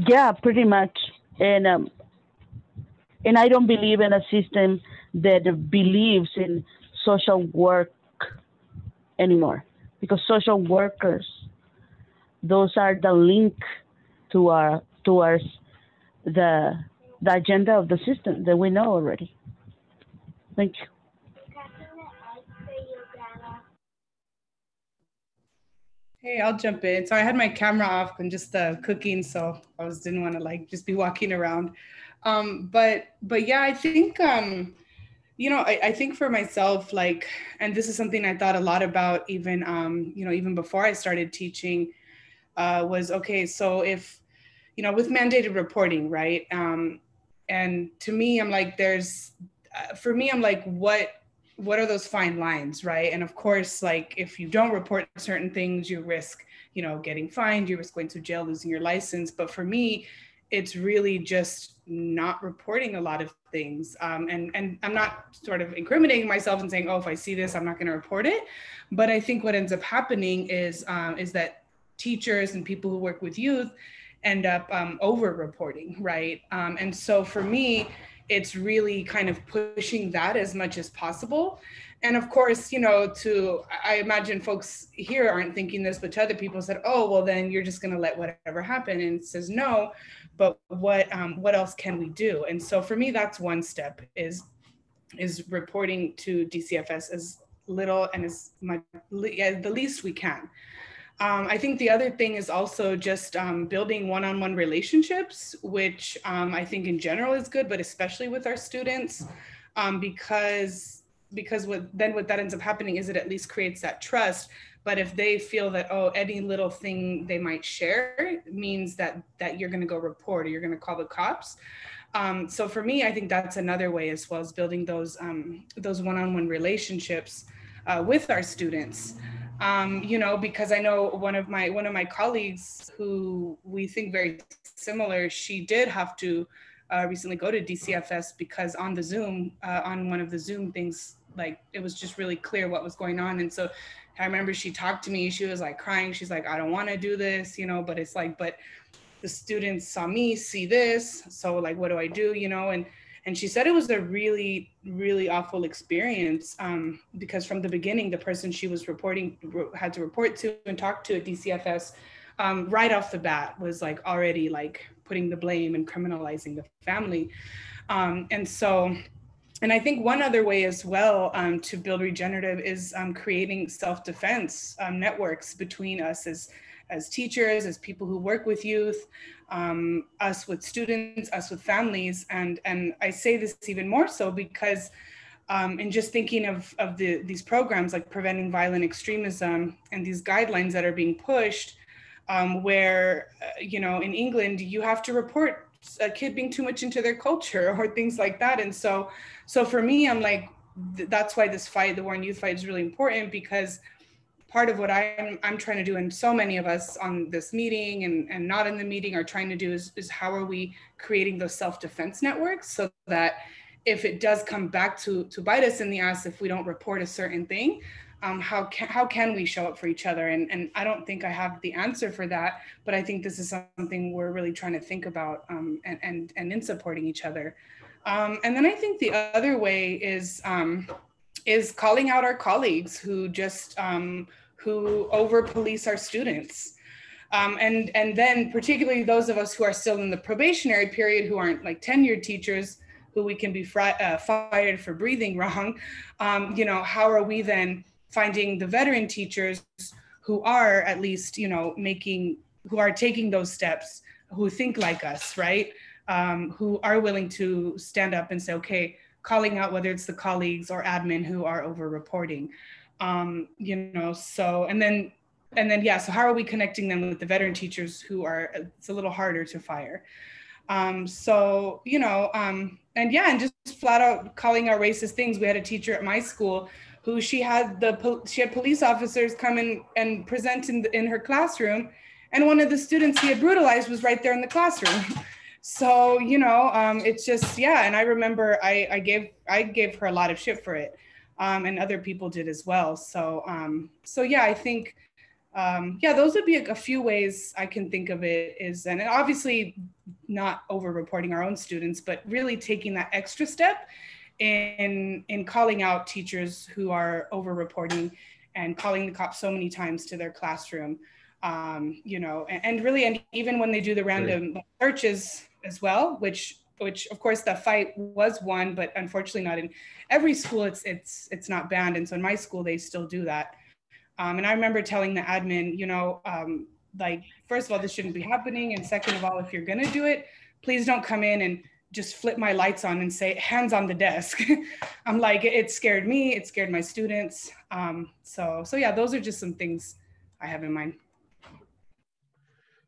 Yeah, pretty much. And I don't believe in a system that believes in social work anymore, because social workers, those are the link to towards the agenda of the system that we know already. Thank you. Hey, I'll jump in. So I had my camera off and just cooking, so I didn't want to like just be walking around. But yeah, I think you know, I think for myself, like, and this is something I thought a lot about even you know, even before I started teaching, was okay. So if, you know, with mandated reporting, right? And to me, I'm like, for me, I'm like, what are those fine lines, right? And of course, like, if you don't report certain things, you risk, you know, getting fined, you risk going to jail, losing your license. But for me, it's really just not reporting a lot of things. And I'm not sort of incriminating myself and saying, oh, if I see this, I'm not going to report it. But I think what ends up happening is that teachers and people who work with youth end up over-reporting, right? And so for me, it's really kind of pushing that as much as possible. And of course, you know, I imagine folks here aren't thinking this, but to other people said, oh, well, then you're just gonna let whatever happen. And it says, no, but what else can we do? And so for me, that's one step, is reporting to DCFS as little and as much, the least we can. I think the other thing is also just building one-on-one relationships, which I think in general is good, but especially with our students, because what that ends up happening is it at least creates that trust. But if they feel that, oh, any little thing they might share means that you're going to go report or you're going to call the cops. So for me, I think that's another way, as well as building those one-on-one relationships with our students. You know, because I know one of my colleagues who we think very similar, she did have to recently go to DCFS because on the Zoom, on one of the Zoom things, like, it was just really clear what was going on. And so I remember she talked to me, she was like crying. She's like, I don't want to do this, you know, but it's like, but the students saw me see this. So like, what do I do, you know? And she said it was a really, really awful experience because from the beginning, the person she was had to report to and talk to at Dcfs right off the bat was like already like putting the blame and criminalizing the family. And I think one other way as well to build regenerative is creating self-defense networks between us as teachers, as people who work with youth, us with students, us with families. And I say this even more so because in just thinking of these programs like preventing violent extremism and these guidelines that are being pushed, where, you know, in England, you have to report a kid being too much into their culture or things like that. And so for me, I'm like, that's why this fight, the War on Youth fight, is really important, because part of what I'm trying to do, and so many of us on this meeting and not in the meeting are trying to do is how are we creating those self-defense networks so that if it does come back to bite us in the ass if we don't report a certain thing, how can we show up for each other? And I don't think I have the answer for that, but I think this is something we're really trying to think about and in supporting each other. And then I think the other way is calling out our colleagues who just who over police our students. And then particularly those of us who are still in the probationary period, who aren't like tenured teachers, who we can be fired for breathing wrong. You know, how are we then finding the veteran teachers who are at least, you know, who are taking those steps, who think like us, right? Who are willing to stand up and say, okay, calling out whether it's the colleagues or admin who are over reporting. You know, so, and then, yeah, so how are we connecting them with the veteran teachers who are, it's a little harder to fire. So, you know, and yeah, and just flat out calling out racist things. We had a teacher at my school who she had police officers come in and present in her classroom. And one of the students he had brutalized was right there in the classroom. So, you know, it's just, yeah. And I remember I gave her a lot of shit for it. And other people did as well. So, so yeah, I think, yeah, those would be a few ways I can think of it is, and obviously not over reporting our own students, but really taking that extra step in calling out teachers who are over reporting and calling the cops so many times to their classroom, you know, and really, and even when they do the random searches as well, which of course the fight was won, but unfortunately not in every school, it's not banned. And so in my school, they still do that. And I remember telling the admin, you know, like, first of all, this shouldn't be happening. And second of all, if you're gonna do it, please don't come in and just flip my lights on and say, hands on the desk. I'm like, it scared me, it scared my students. So yeah, those are just some things I have in mind.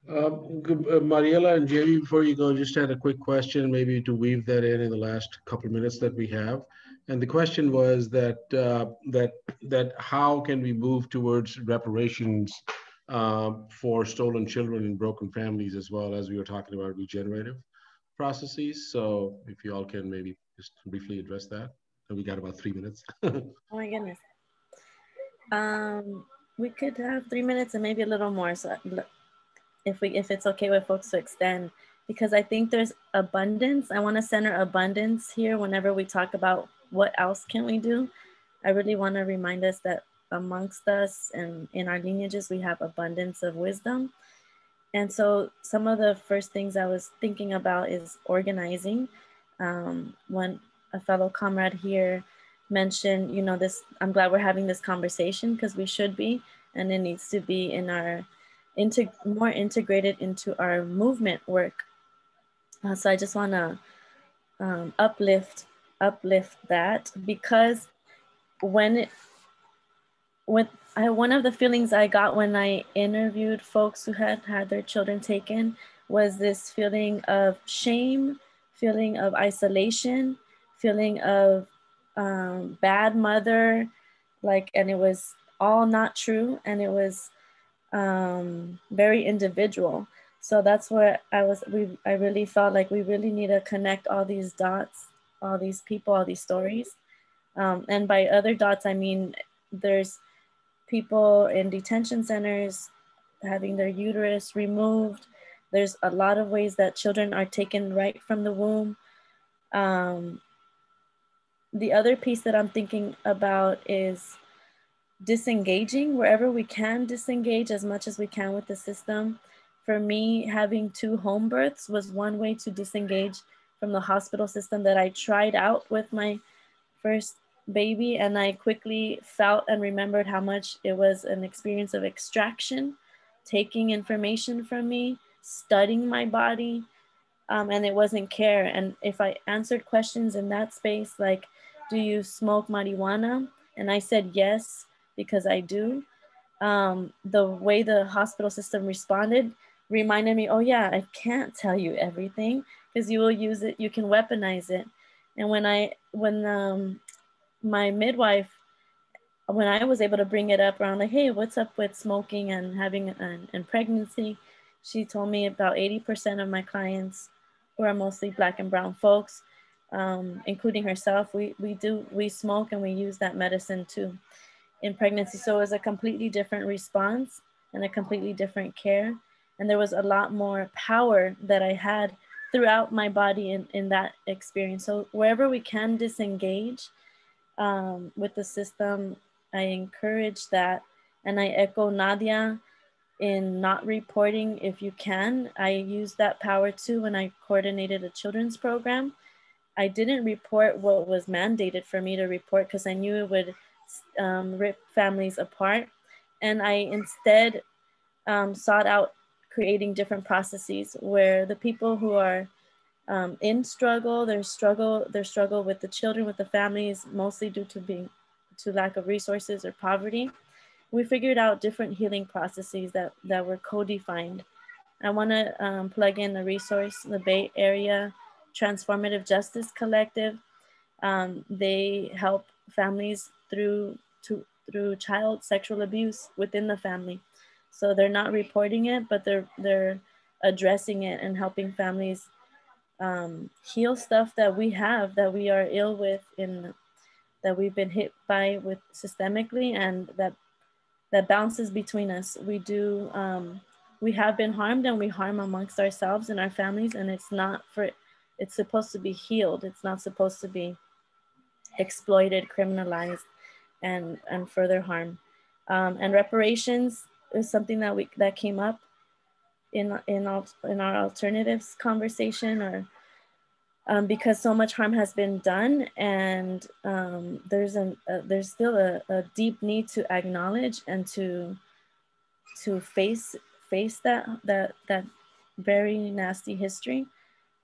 Mariela and Jamie, before you go, just had a quick question, maybe to weave that in the last couple of minutes that we have. And the question was that that how can we move towards reparations for stolen children and broken families, as well as we were talking about regenerative processes. So if you all can maybe just briefly address that. And we got about 3 minutes. Oh my goodness. We could have 3 minutes and maybe a little more. So if it's okay with folks to extend, because I think there's abundance. I want to center abundance here whenever we talk about what else can we do. I really want to remind us that amongst us and in our lineages, we have abundance of wisdom. And so some of the first things I was thinking about is organizing. When a fellow comrade here mentioned, you know, this, I'm glad we're having this conversation because we should be, and it needs to be in our, more integrated into our movement work. So I just want to uplift that, because one of the feelings I got when I interviewed folks who had their children taken was this feeling of shame, feeling of isolation, feeling of bad mother, like, and it was all not true, and it was very individual. So that's where I really felt like we really need to connect all these dots, all these people, all these stories. And by other dots, I mean, there's people in detention centers having their uterus removed, There's a lot of ways that children are taken right from the womb. The other piece that I'm thinking about is disengaging wherever we can, disengage as much as we can with the system. For me, having 2 home births was one way to disengage from the hospital system that I tried out with my first baby, and I quickly felt and remembered how much it was an experience of extraction, taking information from me, studying my body, and it wasn't care. And if I answered questions in that space, like, do you smoke marijuana? And I said yes, because I do. The way the hospital system responded reminded me, oh yeah, I can't tell you everything because you will use it, you can weaponize it. And when my midwife, when I was able to bring it up around like, hey, what's up with smoking and having and pregnancy? She told me about 80% of my clients, who are mostly Black and brown folks, including herself, we smoke and we use that medicine too in pregnancy. So it was a completely different response and a completely different care. And there was a lot more power that I had throughout my body in that experience. So wherever we can disengage with the system, I encourage that. And I echo Nadia in not reporting if you can. I used that power too when I coordinated a children's program. I didn't report what was mandated for me to report because I knew it would rip families apart. And I instead sought out creating different processes where the people who are in struggle, their struggle with the children, with the families, mostly due to lack of resources or poverty. We figured out different healing processes that were co-defined. I want to plug in a resource, the Bay Area Transformative Justice Collective. They help families through child sexual abuse within the family. So they're not reporting it, but they're addressing it and helping families heal stuff that we have, that we are ill with, that we've been hit by with systemically, and that bounces between us. We have been harmed, and we harm amongst ourselves and our families, and it's supposed to be healed. It's not supposed to be exploited, criminalized, and further harm. And reparations is something that came up in our alternatives conversation, or because so much harm has been done, and there's still a deep need to acknowledge and to face that very nasty history,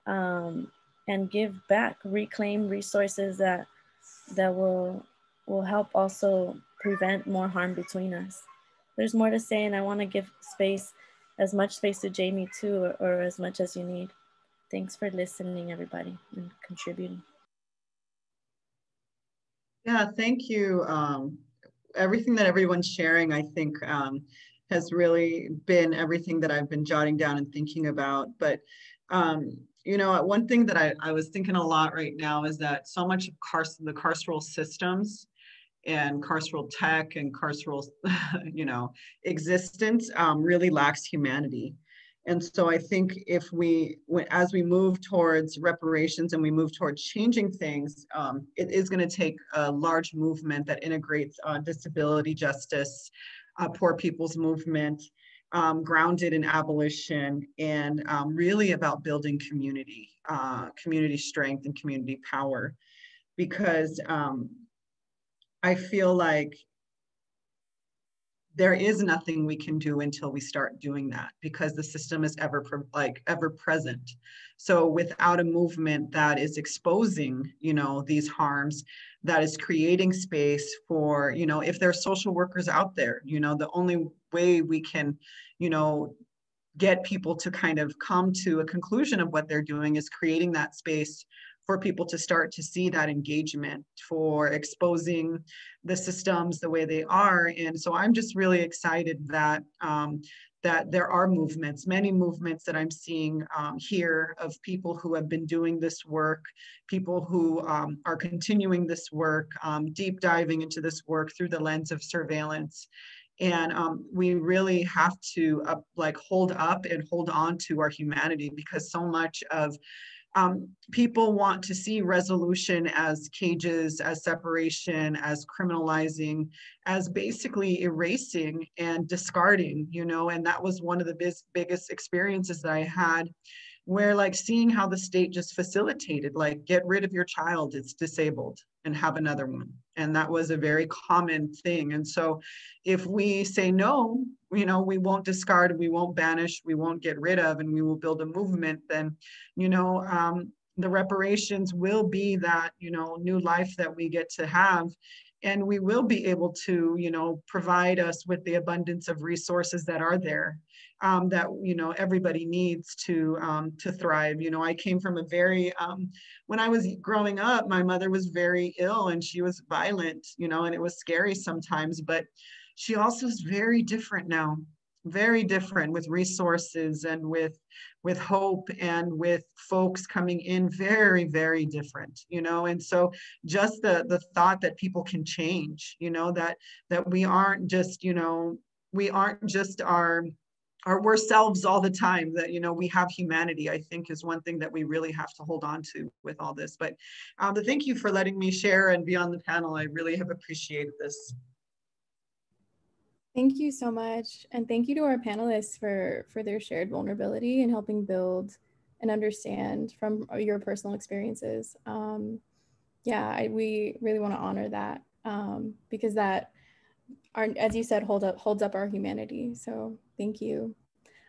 and give back, reclaim resources that will help also prevent more harm between us. There's more to say, and I want to give as much space to Jamie too, or as much as you need. Thanks for listening, everybody, and contributing. Yeah, thank you. Everything that everyone's sharing, I think, has really been everything that I've been jotting down and thinking about. But, you know, one thing that I was thinking a lot right now is that so much of the carceral systems and carceral tech and carceral, you know, existence really lacks humanity. And so I think if as we move towards reparations and we move towards changing things, it is going to take a large movement that integrates disability justice, poor people's movement, grounded in abolition, and really about building community strength and community power. Because I feel like there is nothing we can do until we start doing that, because the system is ever present. So without a movement that is exposing, you know, these harms, that is creating space for, you know, if there's social workers out there, you know, the only way we can, you know, get people to kind of come to a conclusion of what they're doing is creating that space for people to start to see that engagement, for exposing the systems the way they are. And so I'm just really excited that that there are movements, many movements that I'm seeing here of people who have been doing this work, people who are continuing this work, deep diving into this work through the lens of surveillance. And we really have to like hold up and hold on to our humanity, because so much of people want to see resolution as cages, as separation, as criminalizing, as basically erasing and discarding, you know. And that was one of the biggest experiences that I had, where like seeing how the state just facilitated, like, get rid of your child, it's disabled, and have another one. And that was a very common thing. And so if we say no, you know, we won't discard, we won't banish, we won't get rid of, and we will build a movement, then, you know, the reparations will be that, you know, new life that we get to have. And we will be able to, you know, provide us with the abundance of resources that are there, that, you know, everybody needs to thrive. You know, I came from a very, when I was growing up, my mother was very ill and she was violent, you know, and it was scary sometimes, but she also is very different now, very different, with resources and with hope, and with folks coming in very, very different, you know. And so just the thought that people can change, you know, that we aren't just, you know, we aren't just our selves all the time, that, you know, we have humanity, I think is one thing that we really have to hold on to with all this. But thank you for letting me share and be on the panel. I really have appreciated this. Thank you so much. And thank you to our panelists for their shared vulnerability and helping build and understand from your personal experiences. Yeah, we really want to honor that, because that, as you said, holds up our humanity. So thank you.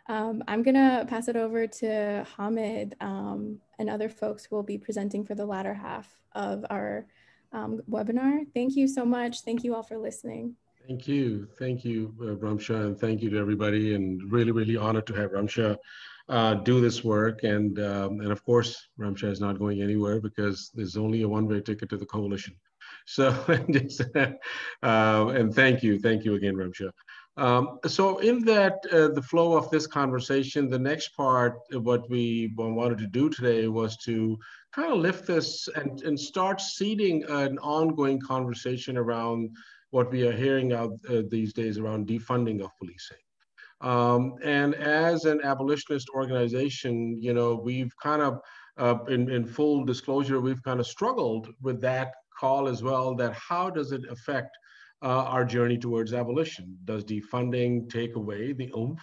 I'm gonna pass it over to Hamid and other folks who will be presenting for the latter half of our webinar. Thank you so much. Thank you all for listening. Thank you, Ramsha, and thank you to everybody. And really, really honored to have Ramsha do this work. And of course, Ramsha is not going anywhere, because there's only a one-way ticket to the coalition. So, and thank you again, Ramsha. So in that, the flow of this conversation, the next part of what we wanted to do today was to kind of lift this and start seeding an ongoing conversation around what we are hearing out these days around defunding of policing. And as an abolitionist organization, you know, we've kind of, in full disclosure, we've kind of struggled with that call as well, that how does it affect our journey towards abolition? Does defunding take away the oomph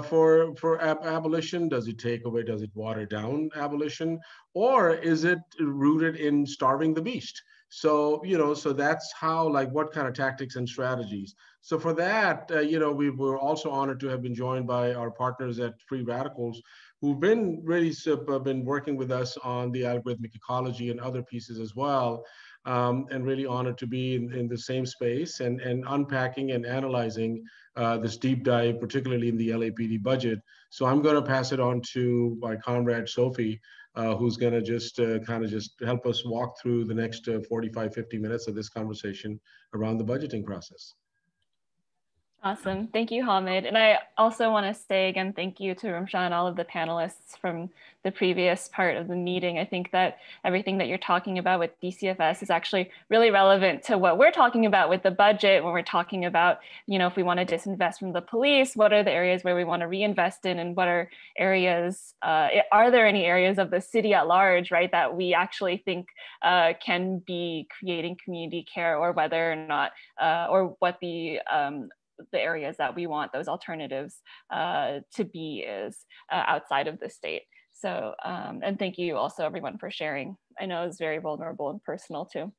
for abolition? Does it take away, does it water down abolition? Or is it rooted in starving the beast? So, you know, so that's how, like, what kind of tactics and strategies. So for that, you know, we were also honored to have been joined by our partners at Free Radicals, who've been really been working with us on the algorithmic ecology and other pieces as well. And really honored to be in the same space and unpacking and analyzing this deep dive, particularly in the LAPD budget. So I'm going to pass it on to my comrade, Sophie, who's going to just kind of just help us walk through the next 45, 50 minutes of this conversation around the budgeting process. Awesome. Thank you, Hamid. And I also want to say again, thank you to Ramsha and all of the panelists from the previous part of the meeting. I think that everything that you're talking about with Dcfs is actually really relevant to what we're talking about with the budget, when we're talking about, you know, if we want to disinvest from the police, what are the areas where we want to reinvest in, and what are areas, are there any areas of the city at large, right, that we actually think can be creating community care, or whether or not, or what the areas that we want those alternatives to be is outside of the state. So, and thank you also everyone for sharing. I know it's very vulnerable and personal too.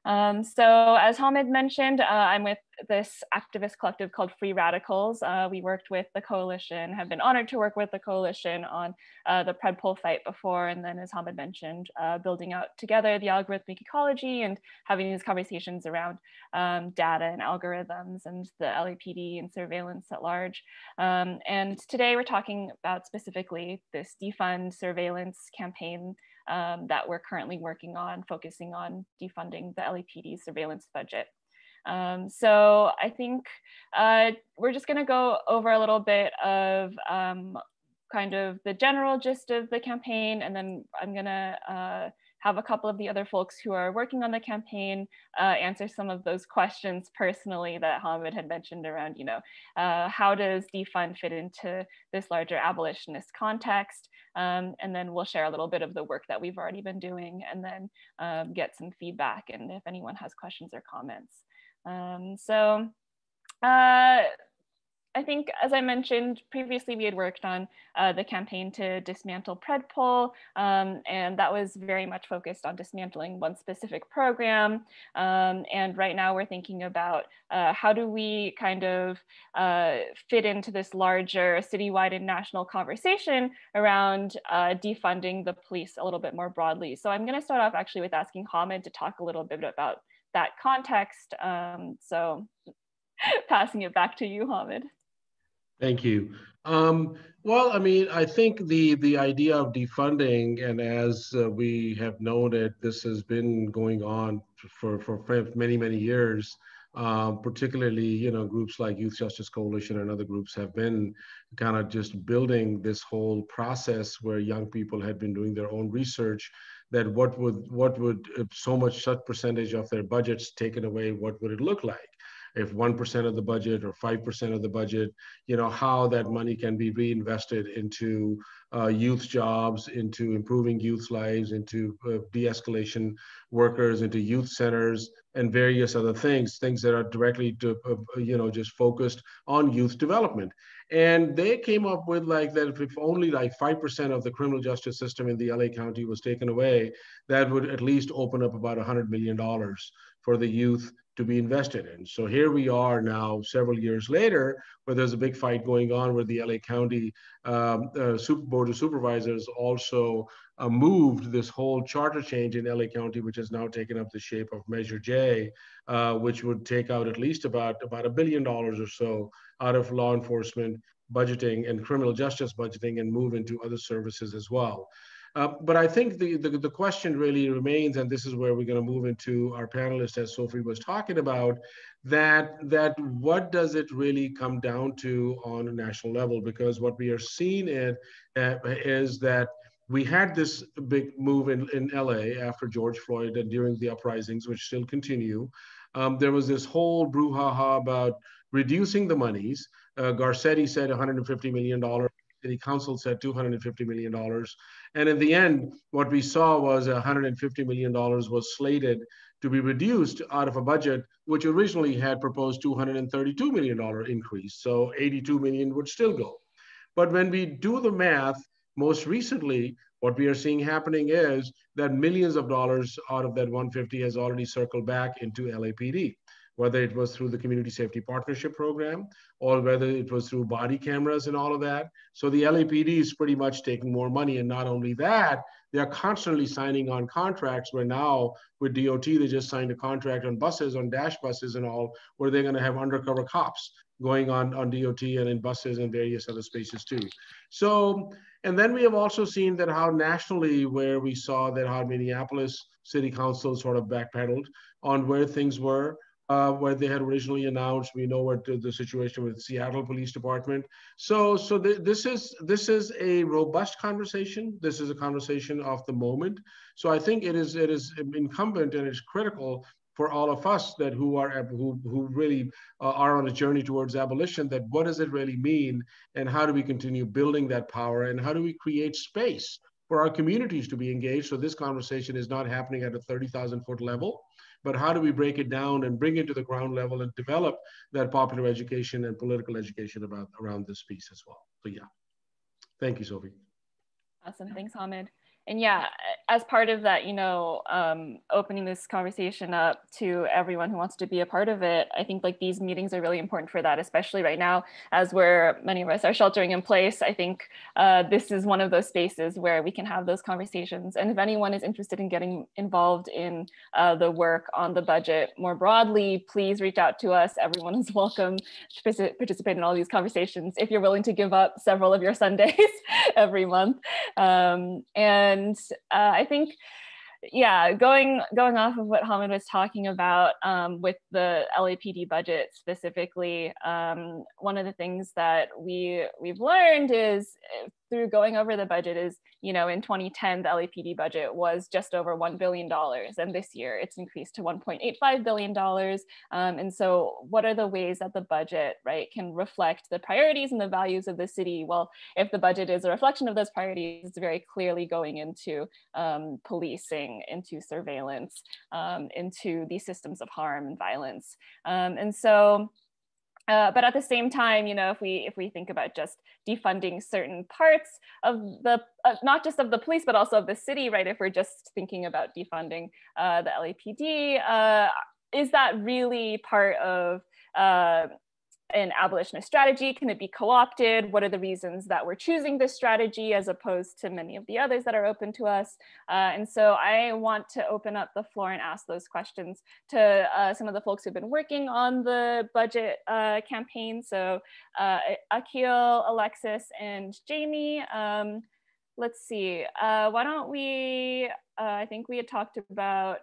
So as Hamid mentioned, I'm with this activist collective called Free Radicals. We worked with the coalition, have been honored to work with the coalition on the Predpol fight before, and then as Hamid mentioned, building out together the algorithmic ecology and having these conversations around data and algorithms and the LAPD and surveillance at large. And today we're talking about specifically this defund surveillance campaign that we're currently working on, focusing on defunding the LAPD surveillance budget. So I think we're just going to go over a little bit of kind of the general gist of the campaign, and then I'm gonna have a couple of the other folks who are working on the campaign answer some of those questions personally that Hamid had mentioned around, you know, how does defund fit into this larger abolitionist context? And then we'll share a little bit of the work that we've already been doing, and then get some feedback, and if anyone has questions or comments. I think, as I mentioned previously, we had worked on the campaign to dismantle Predpol, and that was very much focused on dismantling one specific program. And right now we're thinking about how do we kind of fit into this larger citywide and national conversation around defunding the police a little bit more broadly. So I'm going to start off actually with asking Hamid to talk a little bit about that context. So passing it back to you, Hamid. Thank you. Well, I mean, I think the idea of defunding, and as we have noted, this has been going on for many, many years. Particularly, you know, groups like Youth Justice Coalition and other groups have been kind of just building this whole process where young people had been doing their own research, that what would if such percentage of their budgets taken away, what would it look like? If 1% of the budget or 5% of the budget, you know, how that money can be reinvested into youth jobs, into improving youth lives, into de-escalation workers, into youth centers, and various other things that are directly to, you know, just focused on youth development. And they came up with like that if only like 5% of the criminal justice system in the LA County was taken away, that would at least open up about $100 million for the youth to be invested in. So here we are now, several years later, where there's a big fight going on where the LA County Board of Supervisors also moved this whole charter change in LA County, which has now taken up the shape of Measure J, which would take out at least about $1 billion or so out of law enforcement budgeting and criminal justice budgeting and move into other services as well. But I think the question really remains, and this is where we're going to move into our panelists, as Sophie was talking about, that what does it really come down to on a national level? Because what we are seeing is that we had this big move in LA after George Floyd and during the uprisings, which still continue. There was this whole brouhaha about reducing the monies. Garcetti said $150 million. City Council said $250 million. And in the end, what we saw was $150 million was slated to be reduced out of a budget, which originally had proposed $232 million increase. So $82 million would still go. But when we do the math, most recently, what we are seeing happening is that millions of dollars out of that 150 has already circled back into LAPD, whether it was through the Community Safety Partnership Program or whether it was through body cameras and all of that. So the LAPD is pretty much taking more money. And not only that, they are constantly signing on contracts where now with DOT, they just signed a contract on buses, on dash buses and all, where they're gonna have undercover cops going on DOT and in buses and various other spaces too. So, and then we have also seen that how nationally, where we saw that how Minneapolis City Council sort of backpedaled on where things were, where they had originally announced. We know what the situation with the Seattle Police Department. So this is a robust conversation. This is a conversation of the moment. So I think it is incumbent and it's critical for all of us that who really are on a journey towards abolition, that what does it really mean and how do we continue building that power and how do we create space for our communities to be engaged? So this conversation is not happening at a 30,000 foot level, but how do we break it down and bring it to the ground level and develop that popular education and political education around this piece as well? So yeah, thank you, Sophie. Awesome, thanks, Hamid. And yeah, as part of that, you know, opening this conversation up to everyone who wants to be a part of it, I think like these meetings are really important for that, especially right now, as many of us are sheltering in place. I think this is one of those spaces where we can have those conversations. And if anyone is interested in getting involved in the work on the budget more broadly, please reach out to us. Everyone is welcome to participate in all these conversations if you're willing to give up several of your Sundays every month. And I think, yeah, going off of what Hamid was talking about with the LAPD budget specifically, one of the things that we've learned is through going over the budget is, you know, in 2010, the LAPD budget was just over $1 billion. And this year it's increased to $1.85 billion. And so what are the ways that the budget, right, can reflect the priorities and the values of the city? Well, if the budget is a reflection of those priorities, it's very clearly going into policing, into surveillance, into these systems of harm and violence. And so, but at the same time, you know, if we think about just defunding certain parts of the, not just of the police, but also of the city, right? If we're just thinking about defunding the LAPD, is that really part of an abolitionist strategy? Can it be co-opted? What are the reasons that we're choosing this strategy as opposed to many of the others that are open to us? And so I want to open up the floor and ask those questions to some of the folks who've been working on the budget campaign. So Akil, Alexis, and Jamie. Let's see, why don't we, I think we had talked about,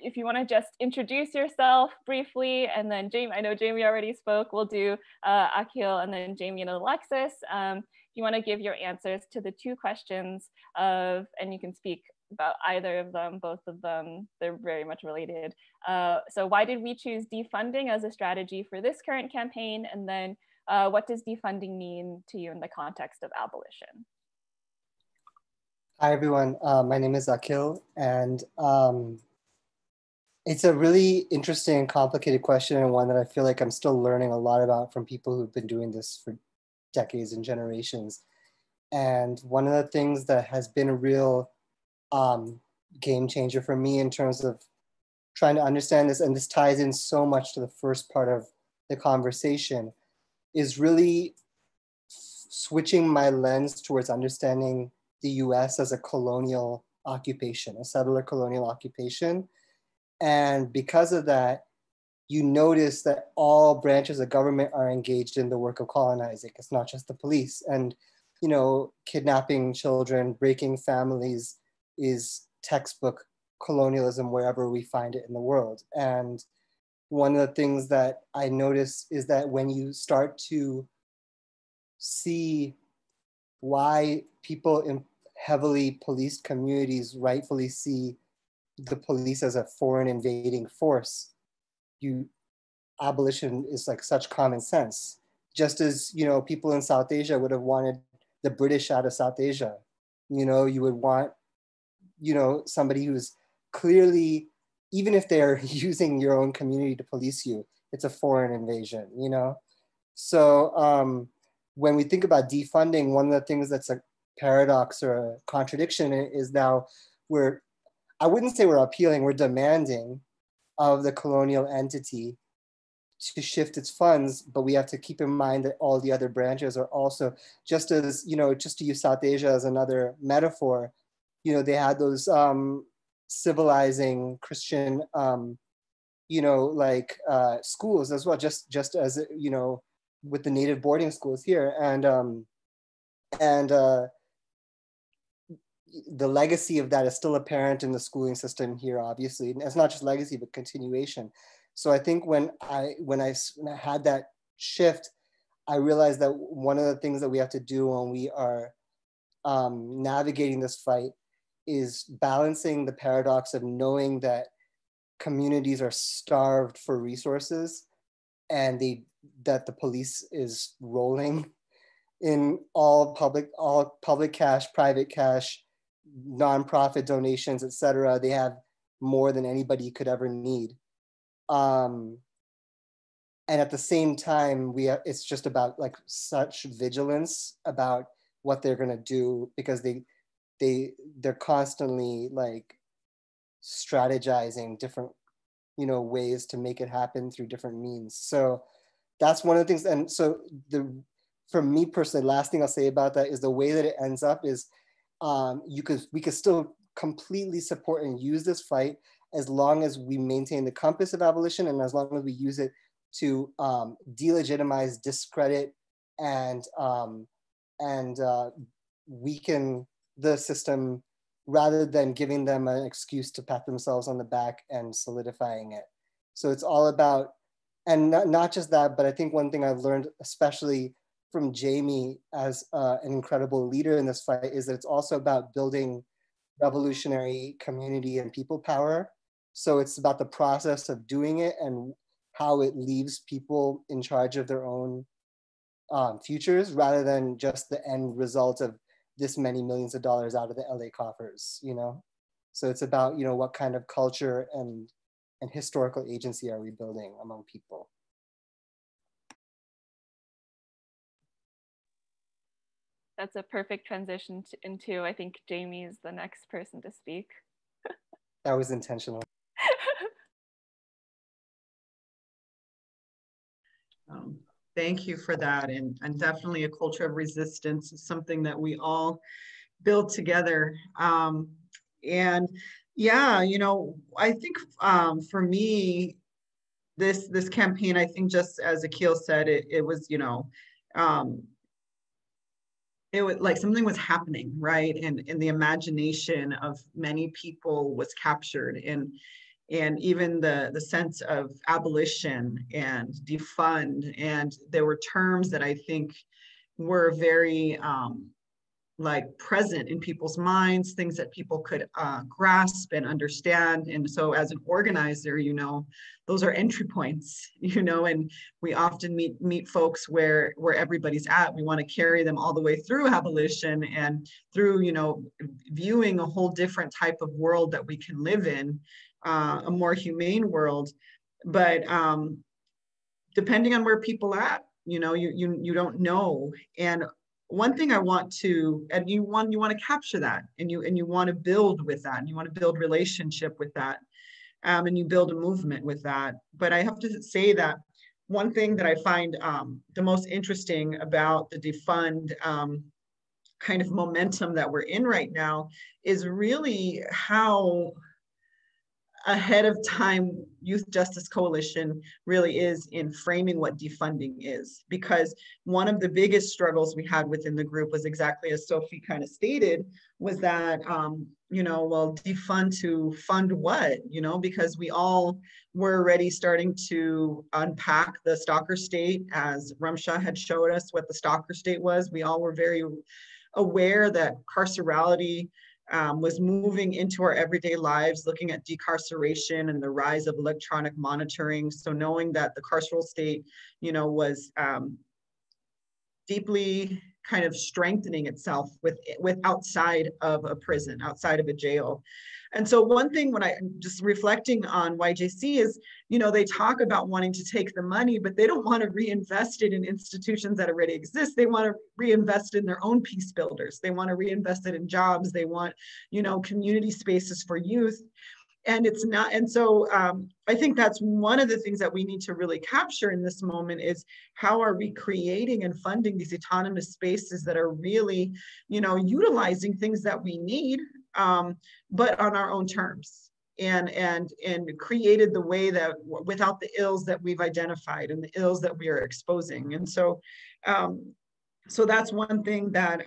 if you want to just introduce yourself briefly, and then Jamie, I know Jamie already spoke, we'll do Akil and then Jamie and Alexis. If you want to give your answers to the two questions of, and you can speak about either of them, both of them, they're very much related. So why did we choose defunding as a strategy for this current campaign? And then what does defunding mean to you in the context of abolition? Hi, everyone. My name is Akil, and it's a really interesting and complicated question, and one that I feel like I'm still learning a lot about from people who've been doing this for decades and generations. And one of the things that has been a real game changer for me in terms of trying to understand this, and this ties in so much to the first part of the conversation, is really switching my lens towards understanding the US as a colonial occupation, a settler colonial occupation. And because of that, you notice that all branches of government are engaged in the work of colonizing. It's not just the police. And, you know, kidnapping children, breaking families is textbook colonialism wherever we find it in the world. And one of the things that I notice is that when you start to see why people in heavily policed communities rightfully see the police as a foreign invading force, abolition is like such common sense. Just as, you know, people in South Asia would have wanted the British out of South Asia, you know, you would want, you know, somebody who's clearly, even if they're using your own community to police you, it's a foreign invasion, you know? So when we think about defunding, one of the things that's a paradox or a contradiction is now I wouldn't say we're appealing, we're demanding of the colonial entity to shift its funds, but we have to keep in mind that all the other branches are also, just as, you know, just to use South Asia as another metaphor, you know, they had those civilizing Christian, you know, like schools as well, just as, you know, with the native boarding schools here. And the legacy of that is still apparent in the schooling system here, obviously. And it's not just legacy, but continuation. So I think when I had that shift, I realized that one of the things that we have to do when we are navigating this fight is balancing the paradox of knowing that communities are starved for resources and that the police is rolling in all public cash, private cash, nonprofit donations, etc. They have more than anybody could ever need. And at the same time, it's just about like such vigilance about what they're gonna do, because they're constantly like strategizing different, you know, ways to make it happen through different means. So that's one of the things. And so for me personally, last thing I'll say about that is the way that it ends up is we could still completely support and use this fight as long as we maintain the compass of abolition, and as long as we use it to delegitimize, discredit, and weaken the system, rather than giving them an excuse to pat themselves on the back and solidifying it. So it's all about, and not just that, but I think one thing I've learned, especially from Jamie as an incredible leader in this fight is that it's also about building revolutionary community and people power. So it's about the process of doing it and how it leaves people in charge of their own futures rather than just the end result of this many millions of dollars out of the LA coffers, you know? So it's about, you know, what kind of culture and historical agency are we building among people? That's a perfect transition into, I think Jamie is the next person to speak. That was intentional. Thank you for that. And definitely a culture of resistance is something that we all build together. And yeah, you know, I think for me, this campaign, I think just as Akil said, it was, you know, it was like something was happening, right? And the imagination of many people was captured, and even the sense of abolition and defund, and there were terms that I think were very like present in people's minds, things that people could grasp and understand. And so as an organizer, you know, those are entry points, you know, and we often meet folks where everybody's at. We want to carry them all the way through abolition and through, you know, viewing a whole different type of world that we can live in, a more humane world. But depending on where people are at, you know, you don't know. And one thing I want to, and you want to capture that, and you want to build with that, and you want to build relationship with that, and you build a movement with that. But I have to say that one thing that I find the most interesting about the defund kind of momentum that we're in right now is really how ahead of time Youth Justice Coalition really is in framing what defunding is. Because one of the biggest struggles we had within the group was exactly as Sophie kind of stated, was that, you know, well, defund to fund what, you know, because we all were already starting to unpack the stalker state, as Ramsha had showed us what the stalker state was. We all were very aware that carcerality was moving into our everyday lives, looking at decarceration and the rise of electronic monitoring. So knowing that the carceral state, you know, was deeply kind of strengthening itself with outside of a prison, outside of a jail. And so one thing when I just reflecting on YJC is, you know, they talk about wanting to take the money, but they don't want to reinvest it in institutions that already exist. They want to reinvest in their own peace builders. They want to reinvest it in jobs. They want, you know, community spaces for youth. And it's not, and so I think that's one of the things that we need to really capture in this moment is how are we creating and funding these autonomous spaces that are really, you know, utilizing things that we need, but on our own terms, and created the way that without the ills that we've identified and the ills that we are exposing. And so, so that's one thing that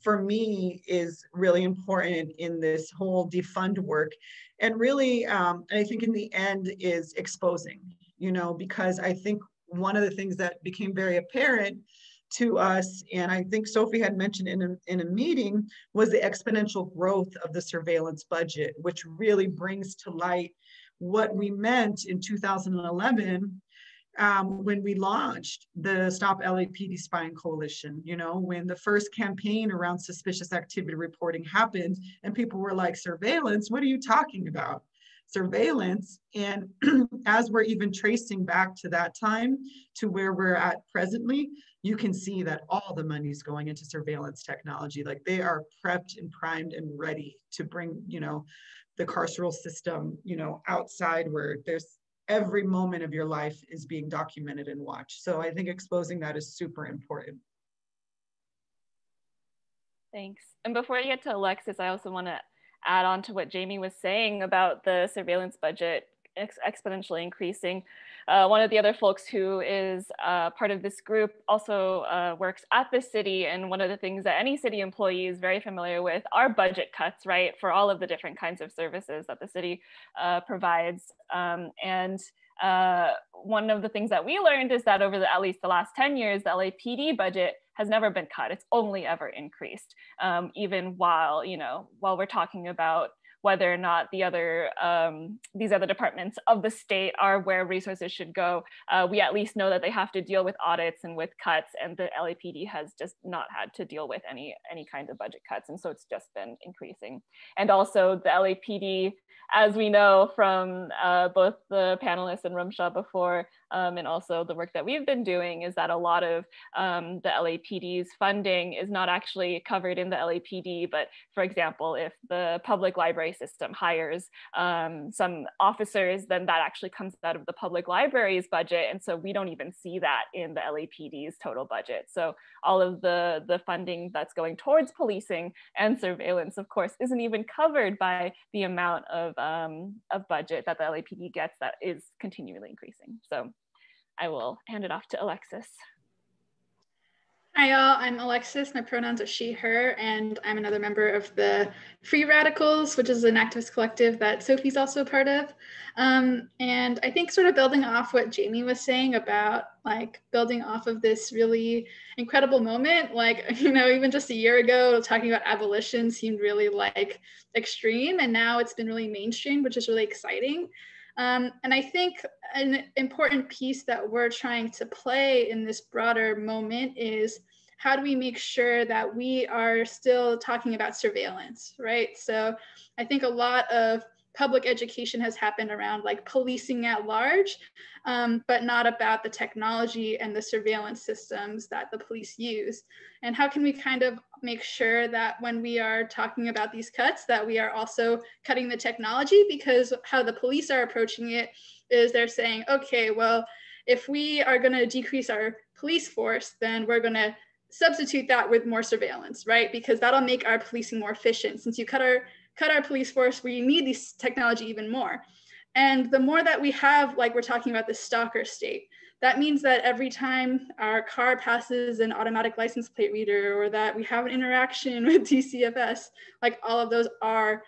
for me is really important in this whole defund work. And really, I think in the end is exposing, you know, because I think one of the things that became very apparent to us, and I think Sophie had mentioned in a meeting, was the exponential growth of the surveillance budget, which really brings to light what we meant in 2011 when we launched the Stop LAPD Spying Coalition. You know, when the first campaign around suspicious activity reporting happened and people were like, surveillance, what are you talking about? Surveillance. And as we're even tracing back to that time to where we're at presently, you can see that all the money's going into surveillance technology. Like they are prepped and primed and ready to bring, you know, the carceral system, you know, outside where there's every moment of your life is being documented and watched. So I think exposing that is super important. Thanks. And before I get to Alexis, I also want to add on to what Jamie was saying about the surveillance budget exponentially increasing. One of the other folks who is part of this group also works at the city, and one of the things that any city employee is very familiar with are budget cuts, right, for all of the different kinds of services that the city provides. And one of the things that we learned is that over at least the last 10 years, the LAPD budget has never been cut. It's only ever increased, even while, while we're talking about whether or not these other departments of the state are where resources should go. We at least know that they have to deal with audits and with cuts, and the LAPD has just not had to deal with any kinds of budget cuts. And so it's just been increasing. And also the LAPD, as we know from both the panelists and Rumsha before, and also the work that we've been doing, is that a lot of the LAPD's funding is not actually covered in the LAPD, but for example, if the public library system hires some officers, then that actually comes out of the public library's budget. And so we don't even see that in the LAPD's total budget. So all of the funding that's going towards policing and surveillance, of course, isn't even covered by the amount of budget that the LAPD gets that is continually increasing. So I will hand it off to Alexis. Hi y'all, I'm Alexis, my pronouns are she, her, and I'm another member of the Free Radicals, which is an activist collective that Sophie's also a part of. And I think sort of building off what Jamie was saying about like building off of this really incredible moment, like, even just a year ago, talking about abolition seemed really like extreme, and now it's been really mainstream, which is really exciting. And I think an important piece that we're trying to play in this broader moment is how do we make sure that we are still talking about surveillance, right? So I think a lot of public education has happened around like policing at large, but not about the technology and the surveillance systems that the police use. And how can we kind of make sure that when we are talking about these cuts, that we are also cutting the technology? Because how the police are approaching it is they're saying, okay, well, if we are going to decrease our police force, then we're going to substitute that with more surveillance, right? Because that'll make our policing more efficient. Since you cut our police force, we need this technology even more. And the more that we have, like we're talking about the stalker state, that means that every time our car passes an automatic license plate reader, or that we have an interaction with Dcfs, like all of those are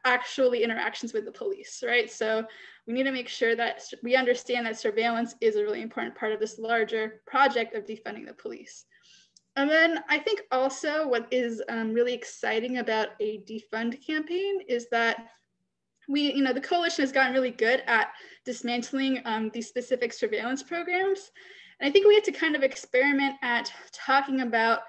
actually interactions with the police, right? So we need to make sure that we understand that surveillance is a really important part of this larger project of defunding the police. And then I think also what is really exciting about a defund campaign is that the coalition has gotten really good at dismantling these specific surveillance programs. And I think we had to kind of experiment at talking about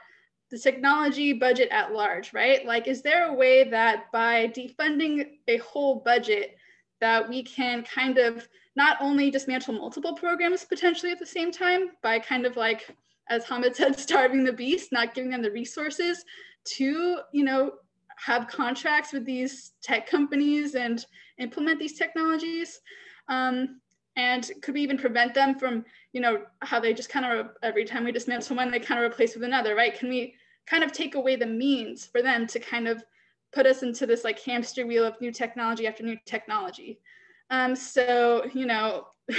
the technology budget at large, right? Like, is there a way that by defunding a whole budget that we can kind of not only dismantle multiple programs potentially at the same time by kind of like, as Hamid said, starving the beast, not giving them the resources to, have contracts with these tech companies and implement these technologies? And could we even prevent them from, how they just kind of, every time we dismantle one, they kind of replace with another, right? Can we kind of take away the means for them to kind of put us into this like hamster wheel of new technology after new technology? So,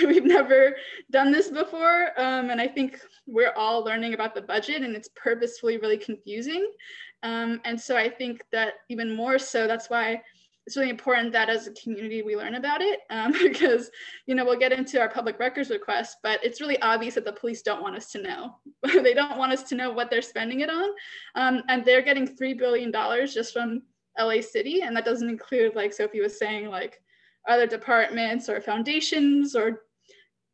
we've never done this before. And I think we're all learning about the budget, and it's purposefully really confusing. And so I think that even more so, that's why it's really important that as a community we learn about it, because, we'll get into our public records request, but it's really obvious that the police don't want us to know. They don't want us to know what they're spending it on. And they're getting $3 billion just from LA City. And that doesn't include, like Sophie was saying, like other departments or foundations or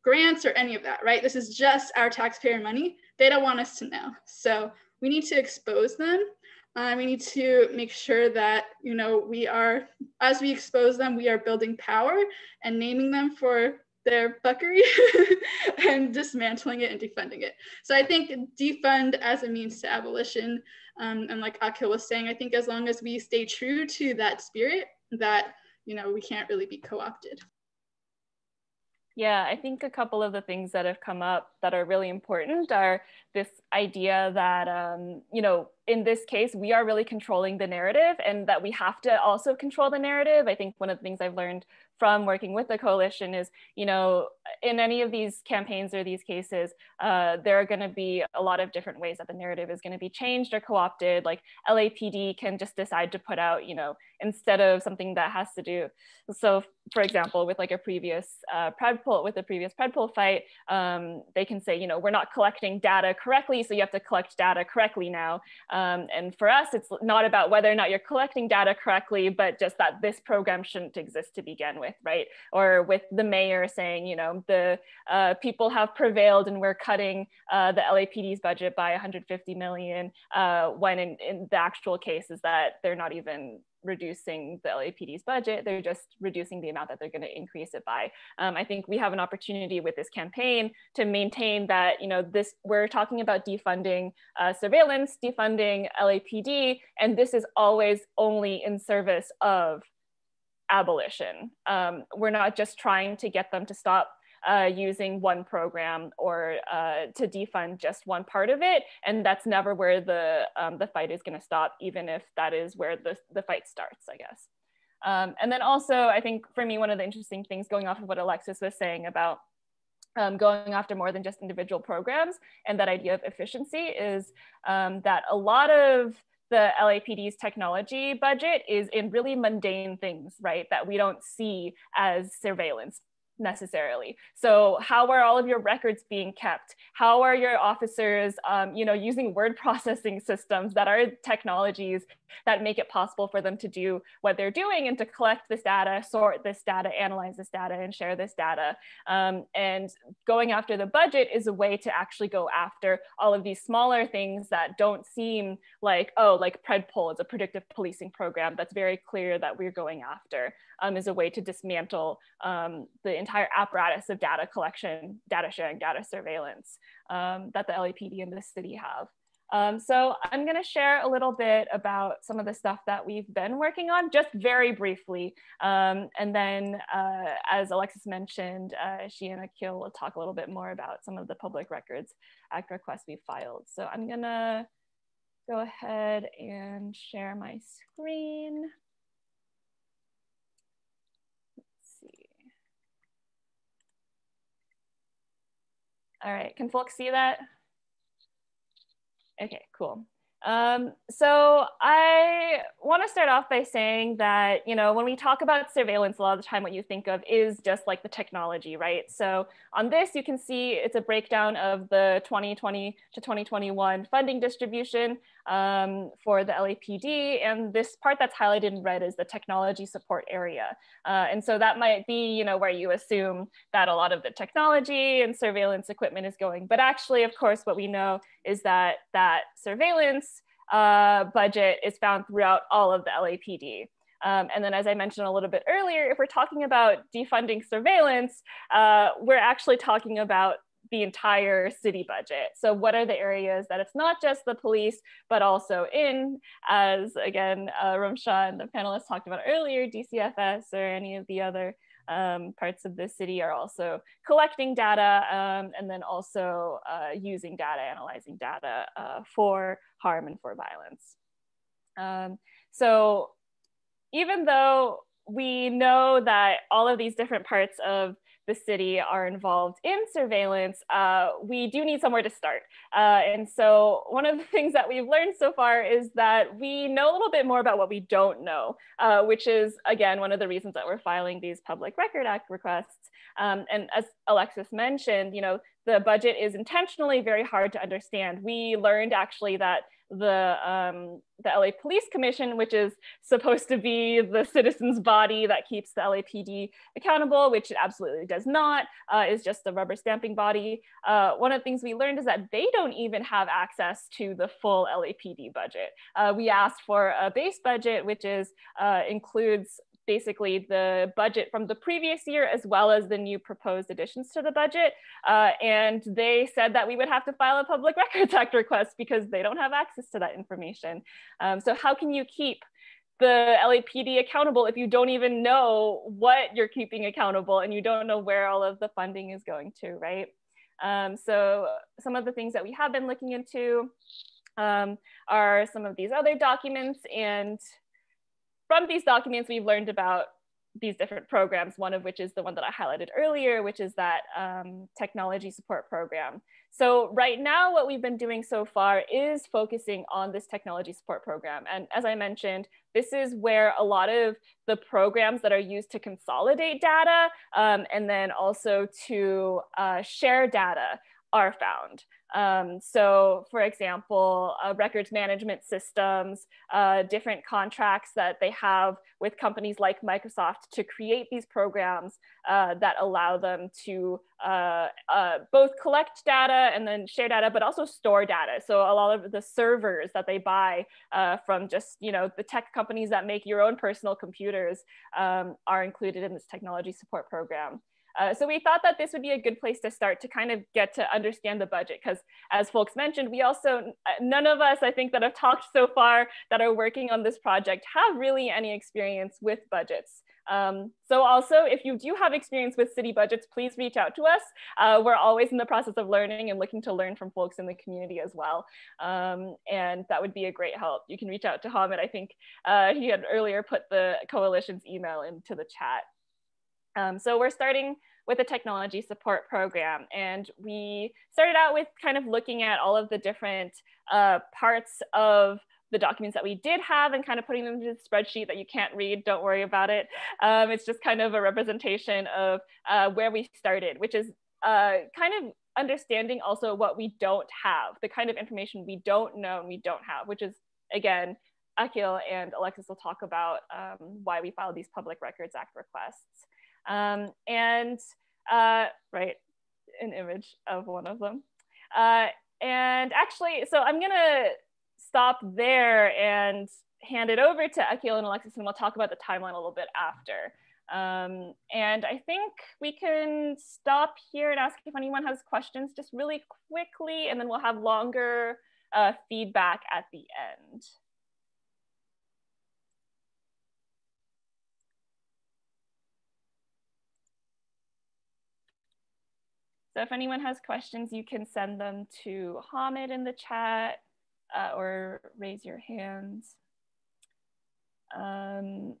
grants or any of that, right? This is just our taxpayer money. They don't want us to know. So we need to expose them. We need to make sure that, we are, as we expose them, we are building power and naming them for their fuckery and dismantling it and defunding it. So I think defund as a means to abolition, and like Akil was saying, I think as long as we stay true to that spirit, that, we can't really be co-opted. Yeah, I think a couple of the things that have come up that are really important are this idea that, in this case, we are really controlling the narrative, and that we have to also control the narrative. I think one of the things I've learned from working with the coalition is, in any of these campaigns or these cases, there are going to be a lot of different ways that the narrative is going to be changed or co-opted. Like LAPD can just decide to put out, instead of something that has to do. So for example, with like a previous Pred poll fight, they can say, we're not collecting data correctly, so you have to collect data correctly now. And for us, it's not about whether or not you're collecting data correctly, but just that this program shouldn't exist to begin with, right? Or with the mayor saying, you know, the people have prevailed and we're cutting the LAPD's budget by 150 million, when in the actual case is that they're not even reducing the LAPD's budget, they're just reducing the amount that they're going to increase it by. I think we have an opportunity with this campaign to maintain that, you know, we're talking about defunding surveillance, defunding LAPD, and this is always only in service of abolition. We're not just trying to get them to stop using one program or to defund just one part of it, and that's never where the fight is going to stop, even if that is where the fight starts, I guess. And then also, I think for me, one of the interesting things, going off of what Alexis was saying about going after more than just individual programs and that idea of efficiency, is that a lot of the LAPD's technology budget is in really mundane things, right, that we don't see as surveillance necessarily. So how are all of your records being kept? How are your officers, you know, using word processing systems that are technologies that make it possible for them to do what they're doing and to collect this data, sort this data, analyze this data, and share this data. And going after the budget is a way to actually go after all of these smaller things that don't seem like, oh, like PredPol is a predictive policing program that's very clear that we're going after, is a way to dismantle the entire apparatus of data collection, data sharing, data surveillance that the LAPD and the city have. So I'm going to share a little bit about some of the stuff that we've been working on, just very briefly. And then, as Alexis mentioned, she and Akil will talk a little bit more about some of the Public Records Act requests we filed. So I'm going to go ahead and share my screen. Let's see. All right, can folks see that? Okay, cool. So I want to start off by saying that, you know, when we talk about surveillance, a lot of the time what you think of is just like the technology, right? So on this, you can see it's a breakdown of the 2020 to 2021 funding distribution for the LAPD. And this part that's highlighted in red is the technology support area. And so that might be, you know, where you assume that a lot of the technology and surveillance equipment is going. But actually, of course, what we know is that that surveillance budget is found throughout all of the LAPD. And then, as I mentioned a little bit earlier, if we're talking about defunding surveillance, we're actually talking about the entire city budget. So what are the areas that it's not just the police, but also in, as again, Ramshan, the panelists talked about earlier, Dcfs or any of the other parts of the city are also collecting data and then also using data, analyzing data for harm and for violence. So even though we know that all of these different parts of the city are involved in surveillance, we do need somewhere to start. And so one of the things that we've learned so far is that we know a little bit more about what we don't know, which is, again, one of the reasons that we're filing these Public Record Act requests. And as Alexis mentioned, you know, the budget is intentionally very hard to understand. We learned actually that the LA Police Commission, which is supposed to be the citizens' body that keeps the LAPD accountable, which it absolutely does not, is just a rubber stamping body. One of the things we learned is that they don't even have access to the full LAPD budget. We asked for a base budget, which is includes basically the budget from the previous year, as well as the new proposed additions to the budget. And they said that we would have to file a Public Records Act request because they don't have access to that information. So how can you keep the LAPD accountable if you don't even know what you're keeping accountable and you don't know where all of the funding is going to, right? So some of the things that we have been looking into are some of these other documents, and from these documents, we've learned about these different programs, one of which is the one that I highlighted earlier, which is that technology support program. So right now, what we've been doing so far is focusing on this technology support program. And as I mentioned, this is where a lot of the programs that are used to consolidate data and then also to share data are found. So for example, records management systems, different contracts that they have with companies like Microsoft to create these programs that allow them to both collect data and then share data, but also store data. So a lot of the servers that they buy from just, the tech companies that make your own personal computers are included in this technology support program. So we thought that this would be a good place to start to kind of get to understand the budget, because as folks mentioned, we also, none of us, I think, that have talked so far that are working on this project have really any experience with budgets. So also, if you do have experience with city budgets, please reach out to us. We're always in the process of learning and looking to learn from folks in the community as well. And that would be a great help. You can reach out to Hamid. I think he had earlier put the coalition's email into the chat. So we're starting with a technology support program, and we started out with kind of looking at all of the different parts of the documents that we did have and kind of putting them into the spreadsheet that you can't read. Don't worry about it. It's just kind of a representation of where we started, which is kind of understanding also what we don't have, the kind of information we don't know and we don't have, which is, again, Akil and Alexis will talk about why we filed these Public Records Act requests. Right, an image of one of them. And actually, so I'm gonna stop there and hand it over to Akil and Alexis, and we'll talk about the timeline a little bit after. And I think we can stop here and ask if anyone has questions just really quickly, and then we'll have longer feedback at the end. So if anyone has questions, you can send them to Hamid in the chat or raise your hands. And